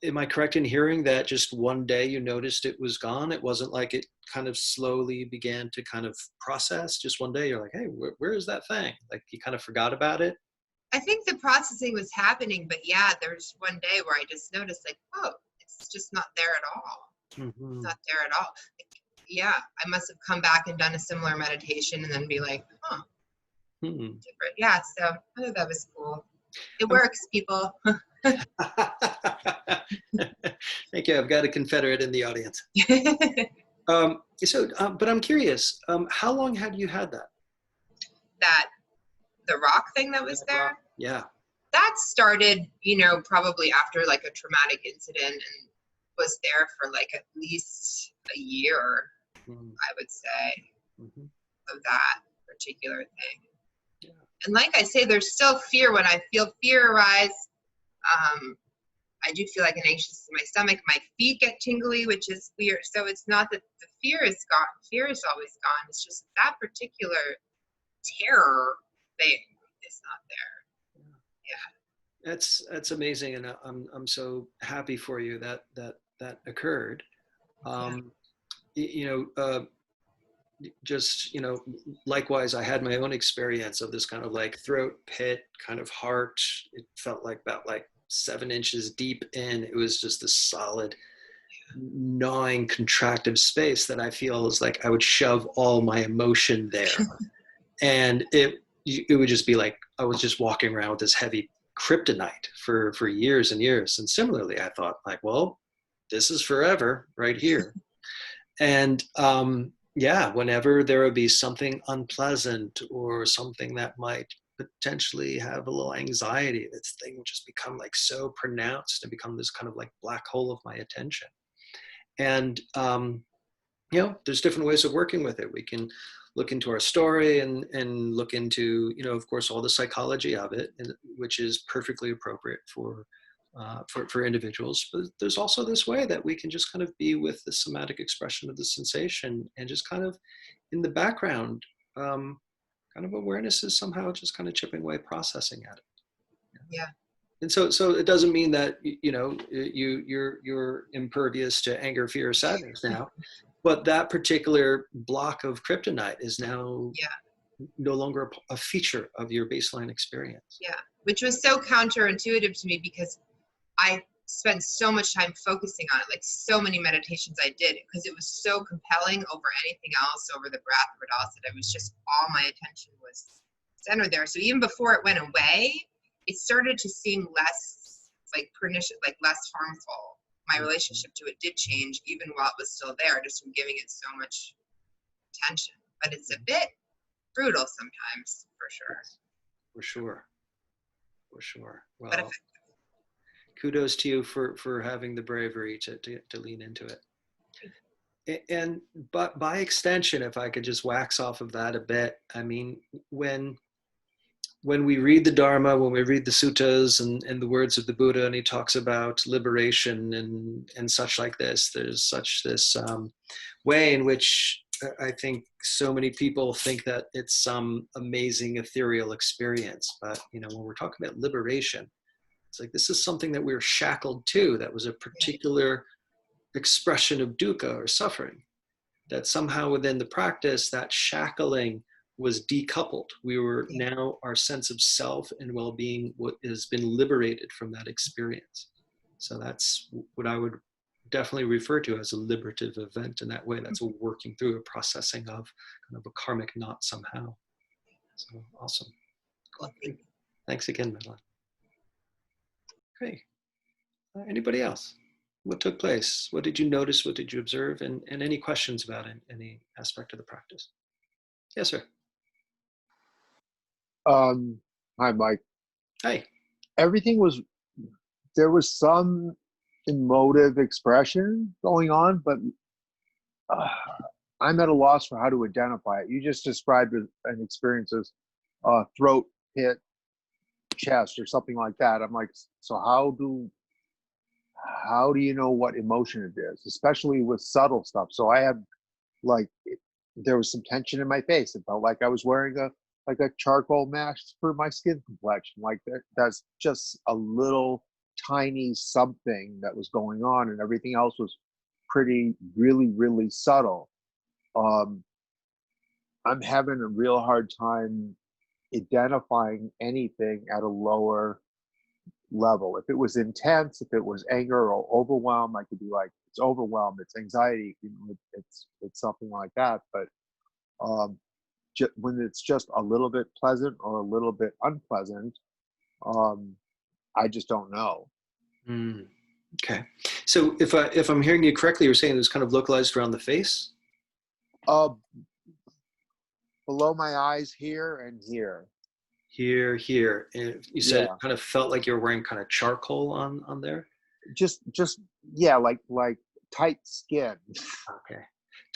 am I correct in hearing that just one day you noticed it was gone? It wasn't like it kind of slowly began to kind of process. Just one day you're like, hey, where is that thing? Like you kind of forgot about it? I think the processing was happening, but yeah, there's one day where I just noticed, like, oh, it's just not there at all. Mm-hmm. It's not there at all. Like, yeah, I must have come back and done a similar meditation and then be like, huh, different. Yeah, so I thought that was cool. It works, people. Thank you. I've got a Confederate in the audience. But I'm curious, how long had you had that? That the rock thing that was there? Yeah. That started, probably after like a traumatic incident, and was there for like at least a year, Mm-hmm. I would say, Mm-hmm. of that particular thing. Yeah. And like I say, there's still fear. When I feel fear arise, I do feel like an anxiousness in my stomach. My feet get tingly, which is weird. So it's not that the fear is gone. Fear is always gone. It's just that particular terror thing is not there. Yeah. That's amazing, and I'm so happy for you that occurred. You know, just likewise, I had my own experience of this kind of like throat pit, kind of heart. It felt like about like 7 inches deep in. It was just a solid gnawing contractive space that I feel is like I would shove all my emotion there, and it would just be like I was just walking around with this heavy kryptonite for years and years. And similarly, I thought like, well, this is forever right here. And yeah, whenever there would be something unpleasant or something that might potentially have a little anxiety, this thing would just become like so pronounced and become this kind of like black hole of my attention. And there's different ways of working with it. We can look into our story and look into, of course, all the psychology of it, which is perfectly appropriate for individuals. But there's also this way that we can just kind of be with the somatic expression of the sensation and just kind of in the background, kind of awareness is somehow just kind of chipping away, processing at it. Yeah. And so it doesn't mean that you're impervious to anger, fear, or sadness now, but that particular block of kryptonite is now no longer a feature of your baseline experience. Yeah, which was so counterintuitive to me because I spent so much time focusing on it, like so many meditations I did, because it was so compelling over anything else, over the breath, that I was just, all my attention was centered there. So even before it went away, it started to seem less like pernicious, like less harmful. My relationship to it did change even while it was still there, just from giving it so much attention. But it's a bit brutal sometimes, for sure. For sure. Well, But kudos to you for having the bravery to lean into it. And but by extension, if I could just wax off of that a bit, I mean, when we read the Dharma, when we read the suttas and the words of the Buddha, and he talks about liberation and such like this, there's such this way in which I think so many people think that it's some amazing ethereal experience. But, when we're talking about liberation, it's like this is something that we're shackled to, that was a particular expression of dukkha or suffering, that somehow within the practice, that shackling was decoupled. We were now, our sense of self and well-being what has been liberated from that experience. So that's what I would definitely refer to as a liberative event in that way. That's a working through, a processing of kind of a karmic knot somehow. So awesome. Cool. Thanks again, Madeline. Okay. Anybody else? What took place? What did you notice? What did you observe? And any questions about any aspect of the practice? Yes, sir. Hi, Mike. Hi. There was some emotive expression going on, but I'm at a loss for how to identify it. You just described an experience as throat, pit, chest, or something like that. I'm like, so how do you know what emotion it is, especially with subtle stuff? So I had there was some tension in my face. It felt like I was wearing a charcoal mask for my skin complexion. Like that's just a little tiny something that was going on, and everything else was really, really subtle. I'm having a real hard time identifying anything at a lower level. If it was intense, if it was anger or overwhelm, I could be like, it's overwhelm, it's anxiety, it's something like that. But when it's just a little bit pleasant or a little bit unpleasant, I just don't know. Okay. So if I'm hearing you correctly, you're saying it was kind of localized around the face? Below my eyes, here and here. here, here. And you said it Yeah. kind of felt like you were wearing kind of charcoal on there. Just yeah, like tight skin. Okay. You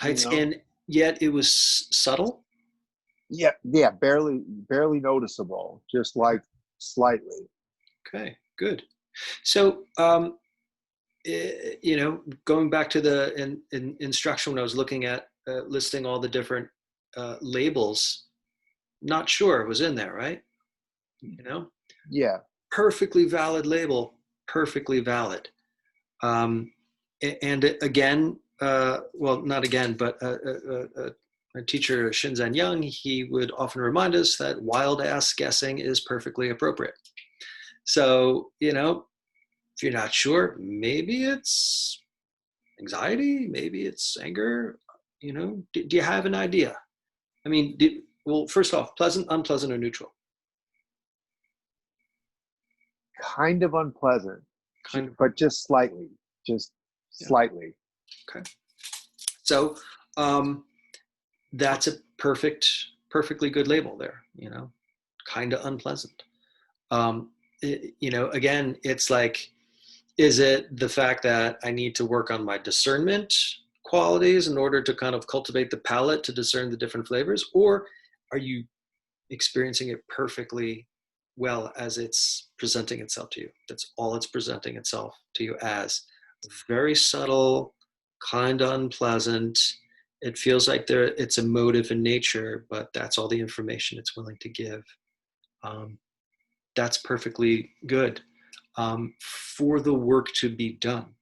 Tight know? skin, yet it was subtle. Yeah, barely noticeable, just like slightly. Okay, good. So, going back to the instruction when I was looking at listing all the different labels, not sure it was in there, right? Yeah. Perfectly valid label, perfectly valid. And again, well, not again, but my teacher, Shinzen Young, he would often remind us that wild ass guessing is perfectly appropriate. So, if you're not sure, maybe it's anxiety, maybe it's anger. Do you have an idea? I mean, well, first off, pleasant, unpleasant, or neutral? Kind of unpleasant, Kind of. but just slightly. Just Yeah. slightly. Okay. So that's a perfectly good label there, kind of unpleasant. Again, it's like, is it the fact that I need to work on my discernment qualities in order to kind of cultivate the palate to discern the different flavors? Or are you experiencing it perfectly well as it's presenting itself to you? That's all it's presenting itself to you as. Very subtle, kind of unpleasant. It feels like it's emotive in nature, but that's all the information it's willing to give. That's perfectly good for the work to be done.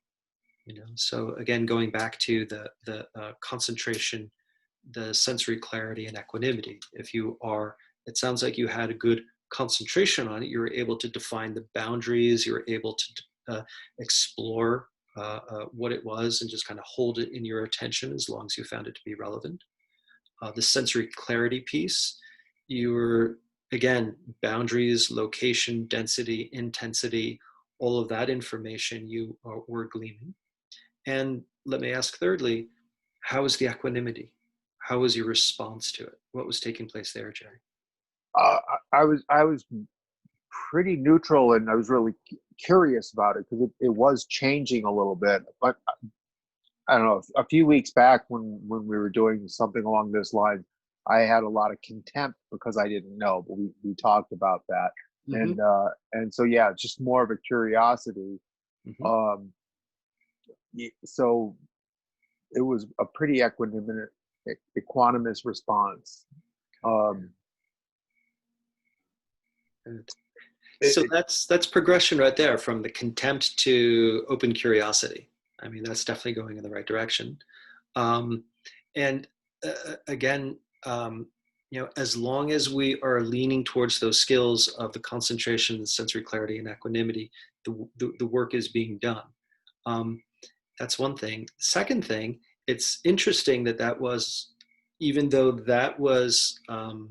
So again, going back to the concentration, the sensory clarity and equanimity. It sounds like you had a good concentration on it. You were able to define the boundaries. You were able to explore what it was and just kind of hold it in your attention as long as you found it to be relevant. The sensory clarity piece, you were, again, boundaries, location, density, intensity, all of that information you were gleaming. And let me ask thirdly, how was the equanimity? How was your response to it? What was taking place there, Jerry? I was pretty neutral, and I was really curious about it because it was changing a little bit. But I don't know, a few weeks back when we were doing something along this line, I had a lot of contempt because I didn't know, but we talked about that. Mm-hmm. And so yeah, just more of a curiosity. Mm-hmm. So it was a pretty equanimous response. So that's progression right there, from the contempt to open curiosity. I mean, that's definitely going in the right direction. And again, as long as we are leaning towards those skills of the concentration, sensory clarity, and equanimity, the work is being done. That's one thing. Second thing, it's interesting that was, even though that was kind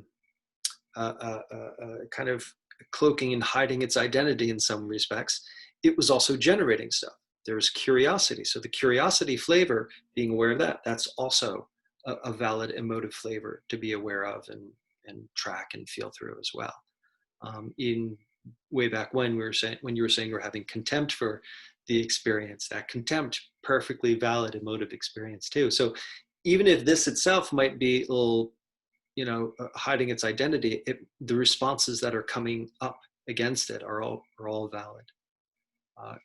of cloaking and hiding its identity in some respects, it was also generating stuff. There was curiosity. So the curiosity flavor, being aware of that, that's also a valid emotive flavor to be aware of and track and feel through as well. In way back when you were saying we're having contempt for the experience, that contempt, perfectly valid emotive experience too. So even if this itself might be a little, hiding its identity, the responses that are coming up against it are all valid.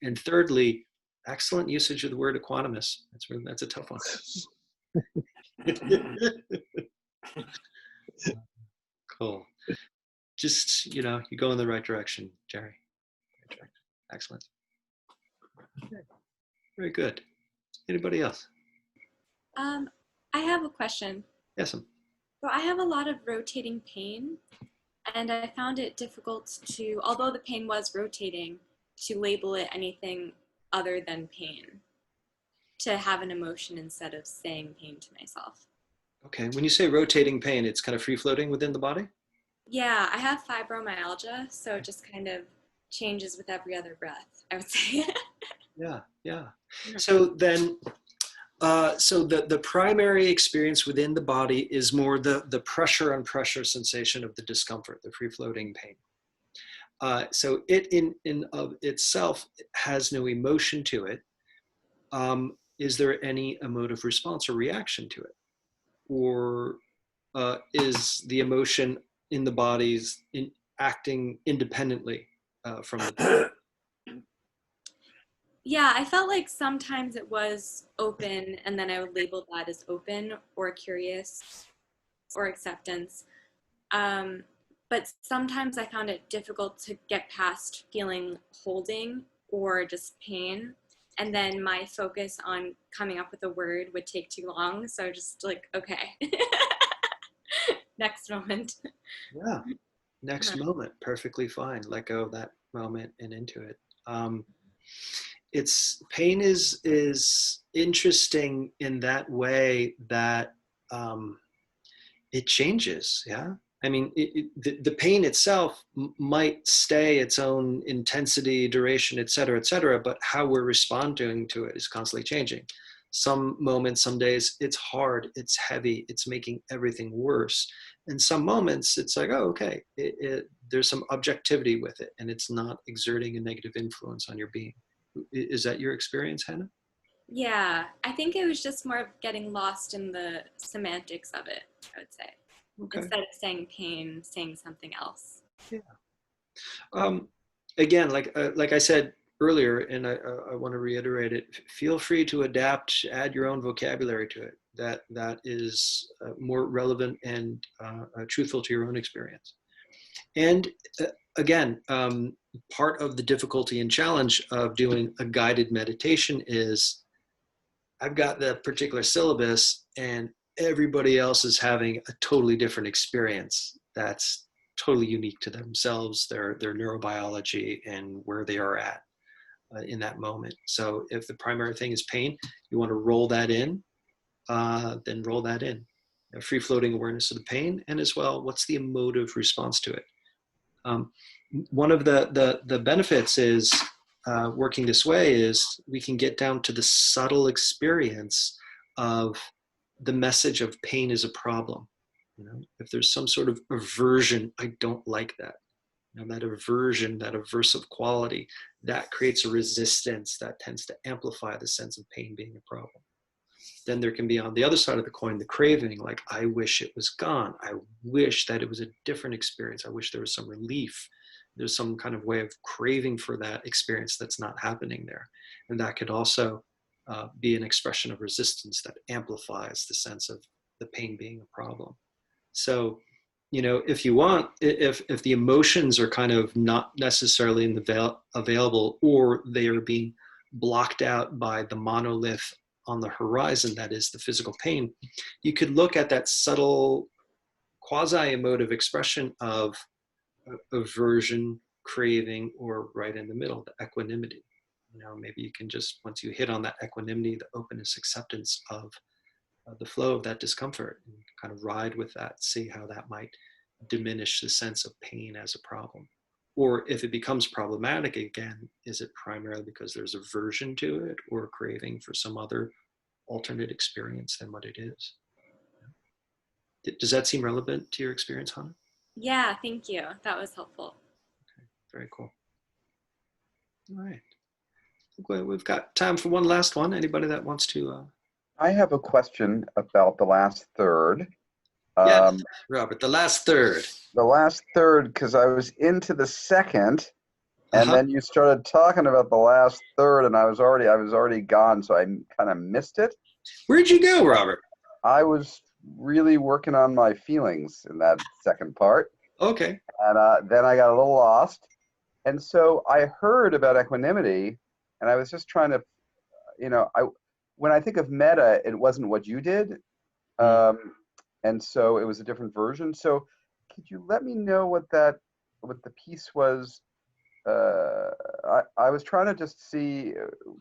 And thirdly, excellent usage of the word equanimous. That's a tough one. Cool. Just, you go in the right direction, Jerry. Excellent. Okay. Very good. Anybody else? I have a question. Yes. So I have a lot of rotating pain, and I found it difficult to, although the pain was rotating, to label it anything other than pain, to have an emotion instead of saying pain to myself. Okay. When you say rotating pain, it's kind of free floating within the body? Yeah, I have fibromyalgia, so it just kind of changes with every other breath, I would say. Yeah. So then So the primary experience within the body is more the pressure on pressure sensation of the discomfort, the free floating pain. So it in of itself has no emotion to it. Is there any emotive response or reaction to it? Or is the emotion in the body's acting independently from the pain? Yeah, I felt like sometimes it was open, and then I would label that as open or curious or acceptance. Um, but sometimes I found it difficult to get past feeling holding or just pain. And then my focus on coming up with a word would take too long. So just like, okay, next moment. Yeah. Next moment, perfectly fine. Let go of that moment and into it. It's pain is interesting in that way that it changes. Yeah. I mean, the pain itself might stay its own intensity, duration, et cetera, but how we're responding to it is constantly changing. Some moments, some days, it's hard, it's heavy, it's making everything worse. And some moments, it's like, oh, okay, there's some objectivity with it, and it's not exerting a negative influence on your being. Is that your experience, Hannah? Yeah, I think it was just more of getting lost in the semantics of it, I would say. Okay. Instead of saying pain, saying something else. Yeah. Again, like I said earlier, and I want to reiterate it. Feel free to adapt, add your own vocabulary to it. That is more relevant and truthful to your own experience. And again, part of the difficulty and challenge of doing a guided meditation is I've got the particular syllabus, and everybody else is having a totally different experience. That's totally unique to themselves, their neurobiology, and where they are at in that moment. So if the primary thing is pain, you want to roll that in, then roll that in. A free floating awareness of the pain, and as well, what's the emotive response to it? One of the benefits is working this way is we can get down to the subtle experience of the message of pain is a problem. You know, if there's some sort of aversion, I don't like that. You know, that aversion, that aversive quality, that creates a resistance that tends to amplify the sense of pain being a problem. Then there can be on the other side of the coin, the craving, like, I wish it was gone. I wish that it was a different experience. I wish there was some relief. There's some kind of way of craving for that experience that's not happening there. And that could also be an expression of resistance that amplifies the sense of the pain being a problem. So, you know, if you want, if the emotions are kind of not necessarily in the available, or they are being blocked out by the monolith on the horizon, that is the physical pain, you could look at that subtle quasi-emotive expression of aversion, craving, or right in the middle, the equanimity. You know, maybe you can just, once you hit on that equanimity, the openness, acceptance of the flow of that discomfort, and kind of ride with that, see how that might diminish the sense of pain as a problem. Or if it becomes problematic again, is it primarily because there's aversion to it or a craving for some other alternate experience than what it is? Does that seem relevant to your experience, Hannah? Yeah, thank you. That was helpful. Okay, very cool. All right. Well, we've got time for one last one. Anybody that wants to? I have a question about the last third. Yeah, Robert, the last third. The last third, because I was into the second, and Uh-huh. then you started talking about the last third, and I was already gone, so I kind of missed it. Where'd you go, Robert? I was really working on my feelings in that second part, Okay. and then I got a little lost. And so I heard about equanimity, and I was just trying to, when I think of metta, it wasn't what you did. And so it was a different version. So could you let me know what the piece was? I was trying to just see,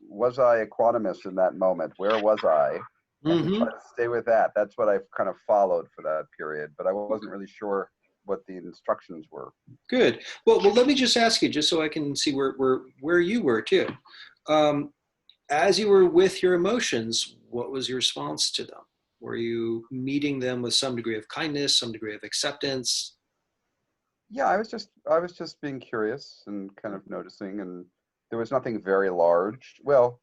was I equanimous in that moment? Where was I? And to try to stay with that. That's what I've kind of followed for that period, but I wasn't really sure what the instructions were. Good. Well, let me just ask you, just so I can see where you were too. As you were with your emotions, what was your response to them? Were you meeting them with some degree of kindness, some degree of acceptance? Yeah, I was just being curious and kind of noticing, and there was nothing very large. Well,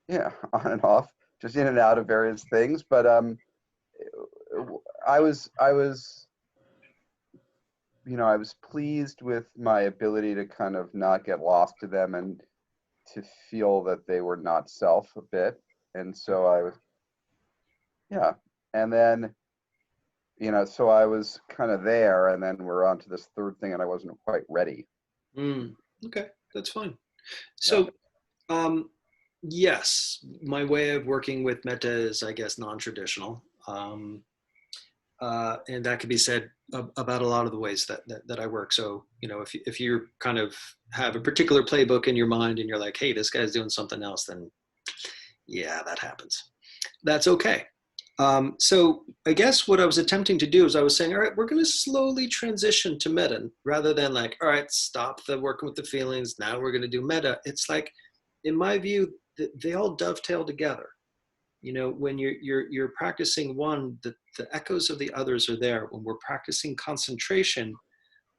yeah, on and off, just in and out of various things. But I was, you know, I was pleased with my ability to kind of not get lost to them and to feel that they were not self a bit. And so I was, yeah. And then, you know, so I was kind of there, and then we're on to this third thing, and I wasn't quite ready. Okay, that's fine. Yeah. So, yes, my way of working with metta is, I guess, non-traditional. And that could be said about a lot of the ways that I work. So, you know, if you kind of have a particular playbook in your mind and you're like, hey, this guy's doing something else, then yeah, that happens. That's okay. So I guess what I was attempting to do is I was saying, all right, we're going to slowly transition to metta rather than like, all right, stop the working with the feelings. Now we're going to do metta. It's like, in my view, they all dovetail together. You know, when you're practicing one, the echoes of the others are there. When we're practicing concentration,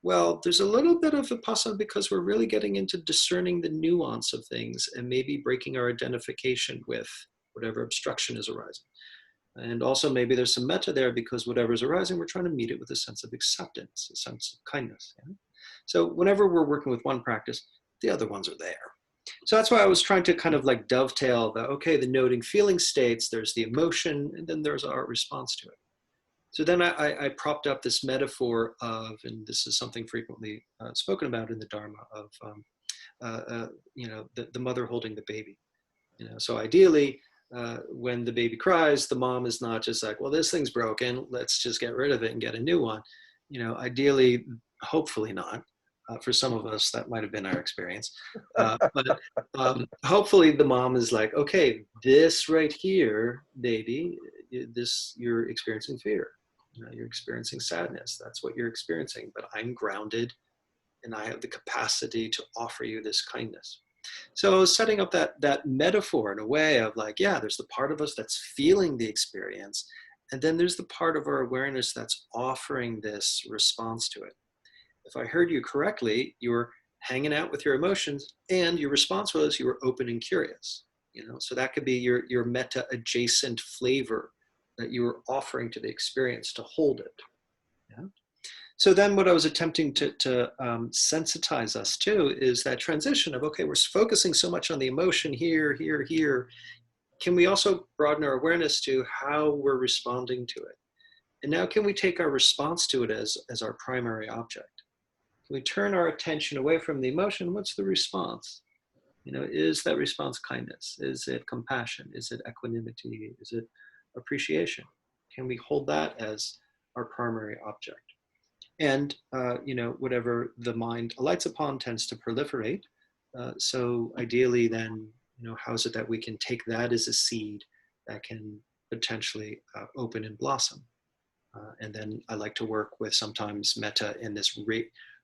well, there's a little bit of a possibility because we're really getting into discerning the nuance of things and maybe breaking our identification with whatever obstruction is arising. And also maybe there's some metta there because whatever's arising, we're trying to meet it with a sense of acceptance, a sense of kindness. Yeah? So whenever we're working with one practice, the other ones are there. So that's why I was trying to kind of like dovetail the, okay, the noting feeling states, there's the emotion, and then there's our response to it. So then I propped up this metaphor of, and this is something frequently spoken about in the Dharma, of, you know, the mother holding the baby. You know, so ideally, when the baby cries, the mom is not just like, well, this thing's broken, let's just get rid of it and get a new one. You know, ideally, hopefully not. For some of us, that might have been our experience. But hopefully the mom is like, okay, this right here, baby, this, you're experiencing fear. You know, you're experiencing sadness. That's what you're experiencing. But I'm grounded and I have the capacity to offer you this kindness. So setting up that metaphor in a way of like, yeah, there's the part of us that's feeling the experience. And then there's the part of our awareness that's offering this response to it. If I heard you correctly, you were hanging out with your emotions and your response was you were open and curious. You know, so that could be your metta adjacent flavor that you were offering to the experience to hold it. Yeah. So then what I was attempting to sensitize us to is that transition of, okay, we're focusing so much on the emotion here, here, here. Can we also broaden our awareness to how we're responding to it? And now can we take our response to it as our primary object? Can we turn our attention away from the emotion? What's the response? You know, is that response kindness? Is it compassion? Is it equanimity? Is it appreciation? Can we hold that as our primary object? And, you know, whatever the mind alights upon tends to proliferate. So ideally then, you know, how is it that we can take that as a seed that can potentially open and blossom? And then I like to work with sometimes metta in this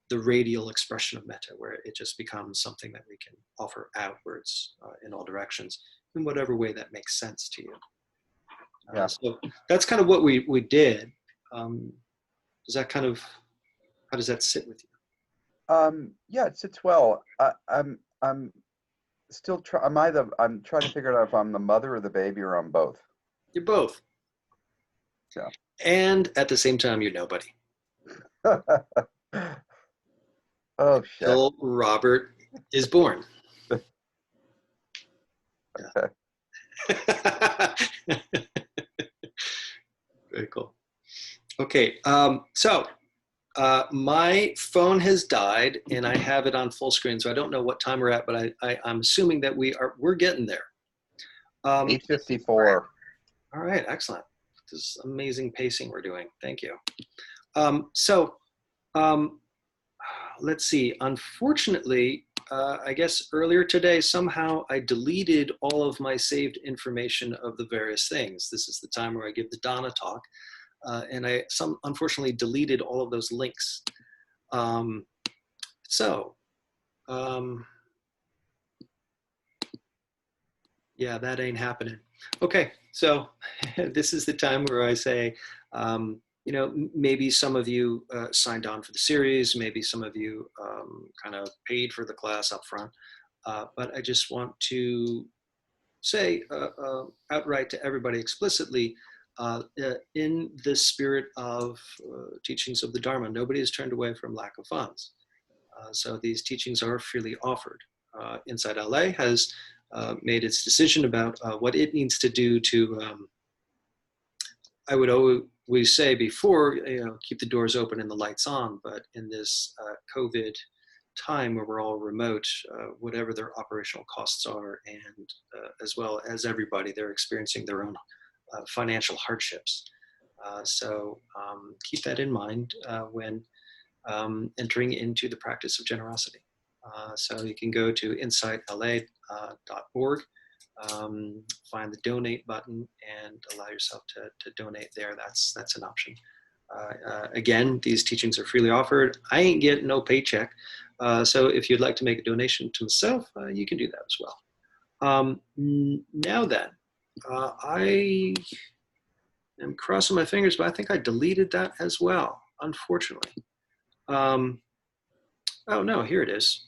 the radial expression of metta, where it just becomes something that we can offer outwards in all directions, in whatever way that makes sense to you. Yeah. So that's kind of what we did. Does that kind of, how does that sit with you? Yeah, it sits well. I'm still I'm trying to figure out if I'm the mother or the baby or I'm both. You're both. Yeah. And at the same time, you're nobody. Oh shit. Until Robert is born. Okay. Very cool. Okay, so my phone has died and I have it on full screen, so I don't know what time we're at, but I'm assuming that we're getting there. 8:54. All right, excellent. This is amazing pacing we're doing. Thank you. So let's see. Unfortunately, I guess earlier today, somehow I deleted all of my saved information of the various things. This is the time where I give the Dana talk. And I unfortunately deleted all of those links. Yeah, that ain't happening. Okay, so this is the time where I say, maybe some of you signed on for the series, maybe some of you kind of paid for the class up front, but I just want to say outright to everybody explicitly, in the spirit of teachings of the Dharma, nobody is turned away from lack of funds. So these teachings are freely offered. Inside LA has made its decision about what it needs to do to, I would always say before, keep the doors open and the lights on, but in this COVID time where we're all remote, whatever their operational costs are, and as well as everybody, they're experiencing their own financial hardships. So keep that in mind when entering into the practice of generosity. So you can go to insightla.org, find the donate button, and allow yourself to donate there. That's an option. Again, these teachings are freely offered. I ain't getting no paycheck. So if you'd like to make a donation to myself, you can do that as well. Now then, I am crossing my fingers, but I think I deleted that as well, unfortunately. Oh no, here it is.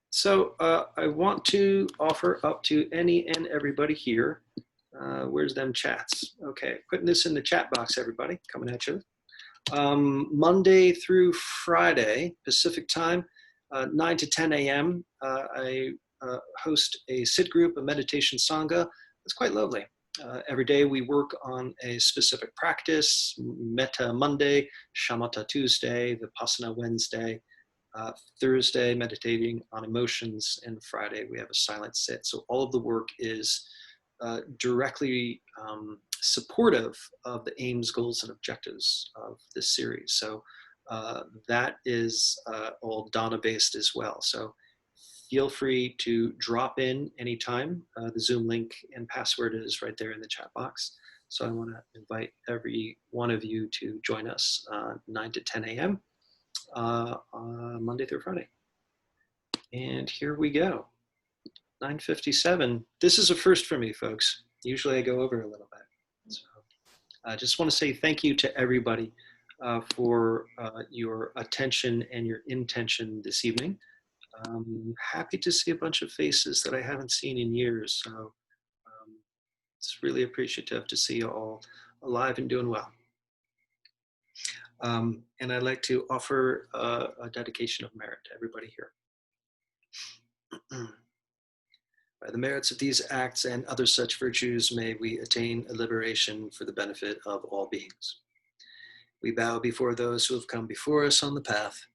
So I want to offer up to any and everybody here. Where's them chats? Okay, putting this in the chat box, everybody, coming at you. Monday through Friday, Pacific time, 9 to 10 a.m. I host a sit group, a meditation sangha. It's quite lovely. Every day we work on a specific practice: Metta Monday, Shamatha Tuesday, Vipassana Wednesday, Thursday meditating on emotions, and Friday we have a silent sit. So all of the work is directly supportive of the aims, goals, and objectives of this series. So that is all Dana-based as well. So feel free to drop in anytime. The Zoom link and password is right there in the chat box. So I want to invite every one of you to join us 9 to 10 a.m. Monday through Friday. And here we go. 9:57. This is a first for me, folks. Usually I go over a little bit. So I just want to say thank you to everybody for your attention and your intention this evening. Happy to see a bunch of faces that I haven't seen in years. So it's really appreciative to see you all alive and doing well. And I'd like to offer a dedication of merit to everybody here. By the merits of these acts and other such virtues, may we attain a liberation for the benefit of all beings. We bow before those who have come before us on the path,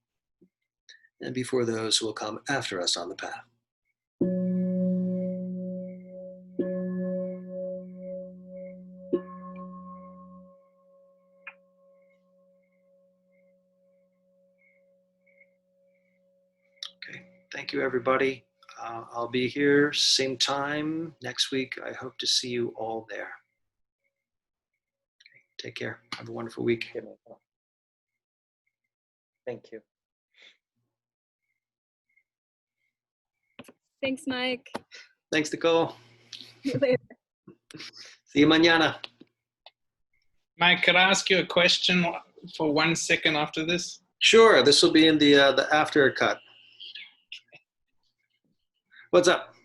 and before those who will come after us on the path. Okay, thank you, everybody. I'll be here same time next week. I hope to see you all there. Okay, take care. Have a wonderful week. Thank you. Thanks, Mike. Thanks, Nicole. See you later. See you mañana. Mike, could I ask you a question for 1 second after this? Sure, this will be in the after cut. What's up?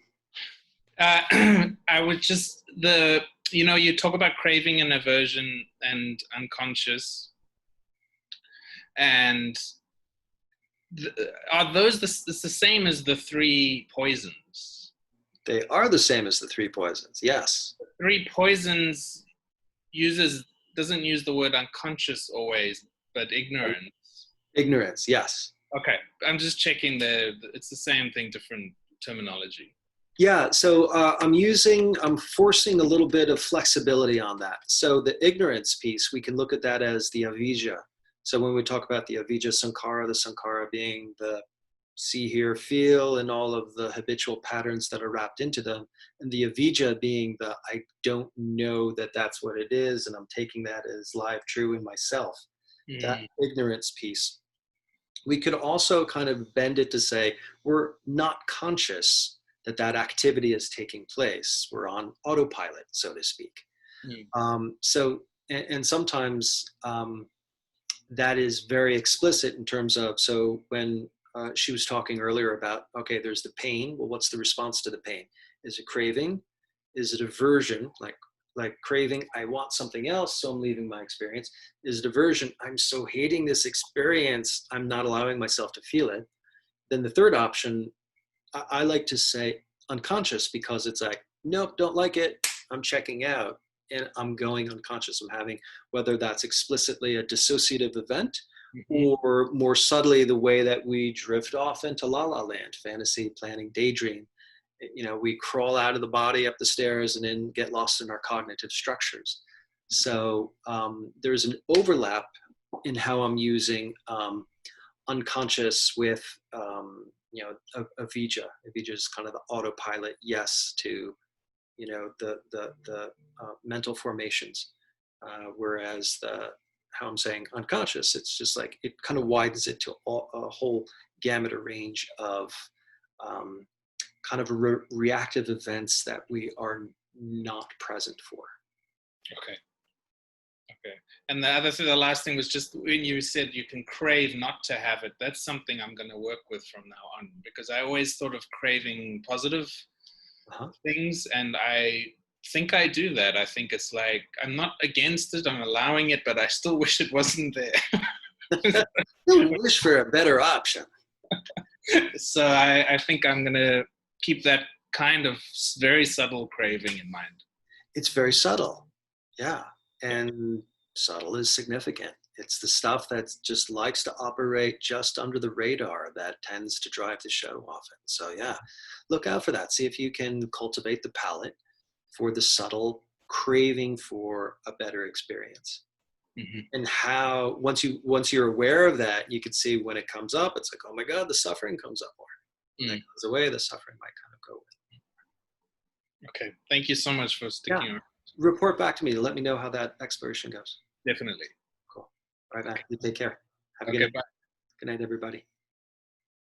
I would just, you talk about craving and aversion and unconscious. And are those the same as the three poisons? They are the same as the three poisons, yes. Three poisons doesn't use the word unconscious always, but ignorance. Ignorance, yes. Okay, I'm just checking it's the same thing, different terminology. Yeah, so I'm forcing a little bit of flexibility on that. So the ignorance piece, we can look at that as the avijja. So when we talk about the avijja sankhara, the sankhara being the see, hear, feel, and all of the habitual patterns that are wrapped into them, and the avijja being the I don't know that that's what it is, and I'm taking that as live true in myself. That ignorance piece. We could also kind of bend it to say we're not conscious that activity is taking place. We're on autopilot, so to speak. And sometimes that is very explicit in terms of, so when she was talking earlier about, okay, there's the pain. Well, what's the response to the pain? Is it craving? Is it aversion? Like craving, I want something else, so I'm leaving my experience. Is it aversion? I'm so hating this experience, I'm not allowing myself to feel it. Then the third option, I like to say unconscious, because it's like, nope, don't like it, I'm checking out, and I'm going unconscious. I'm having, whether that's explicitly a dissociative event, or more subtly the way that we drift off into la la land, fantasy, planning, daydream. We crawl out of the body up the stairs and then get lost in our cognitive structures. So there's an overlap in how I'm using unconscious with avijja. Avijja is kind of the autopilot yes to the mental formations, whereas how I'm saying unconscious, it's just like it kind of widens it to a whole gamut, a range of kind of reactive events that we are not present for. Okay. And the last thing was just when you said you can crave not to have it. That's something I'm going to work with from now on, because I always thought of craving positive things, and I think I do that. I think it's like, I'm not against it, I'm allowing it, but I still wish it wasn't there. You wish for a better option. So I think I'm going to keep that kind of very subtle craving in mind. It's very subtle. Yeah. And subtle is significant. It's the stuff that just likes to operate just under the radar that tends to drive the show often. So yeah, look out for that. See if you can cultivate the palate for the subtle craving for a better experience. And how, once you're aware of that, you can see when it comes up, it's like, oh my God, the suffering comes up more. When it goes away, the suffering might kind of go with. Okay. Thank you so much for sticking around. Report back to me to let me know how that exploration goes. Definitely. Cool. All right, Matt, you take care. Have a good night. Bye. Good night, everybody.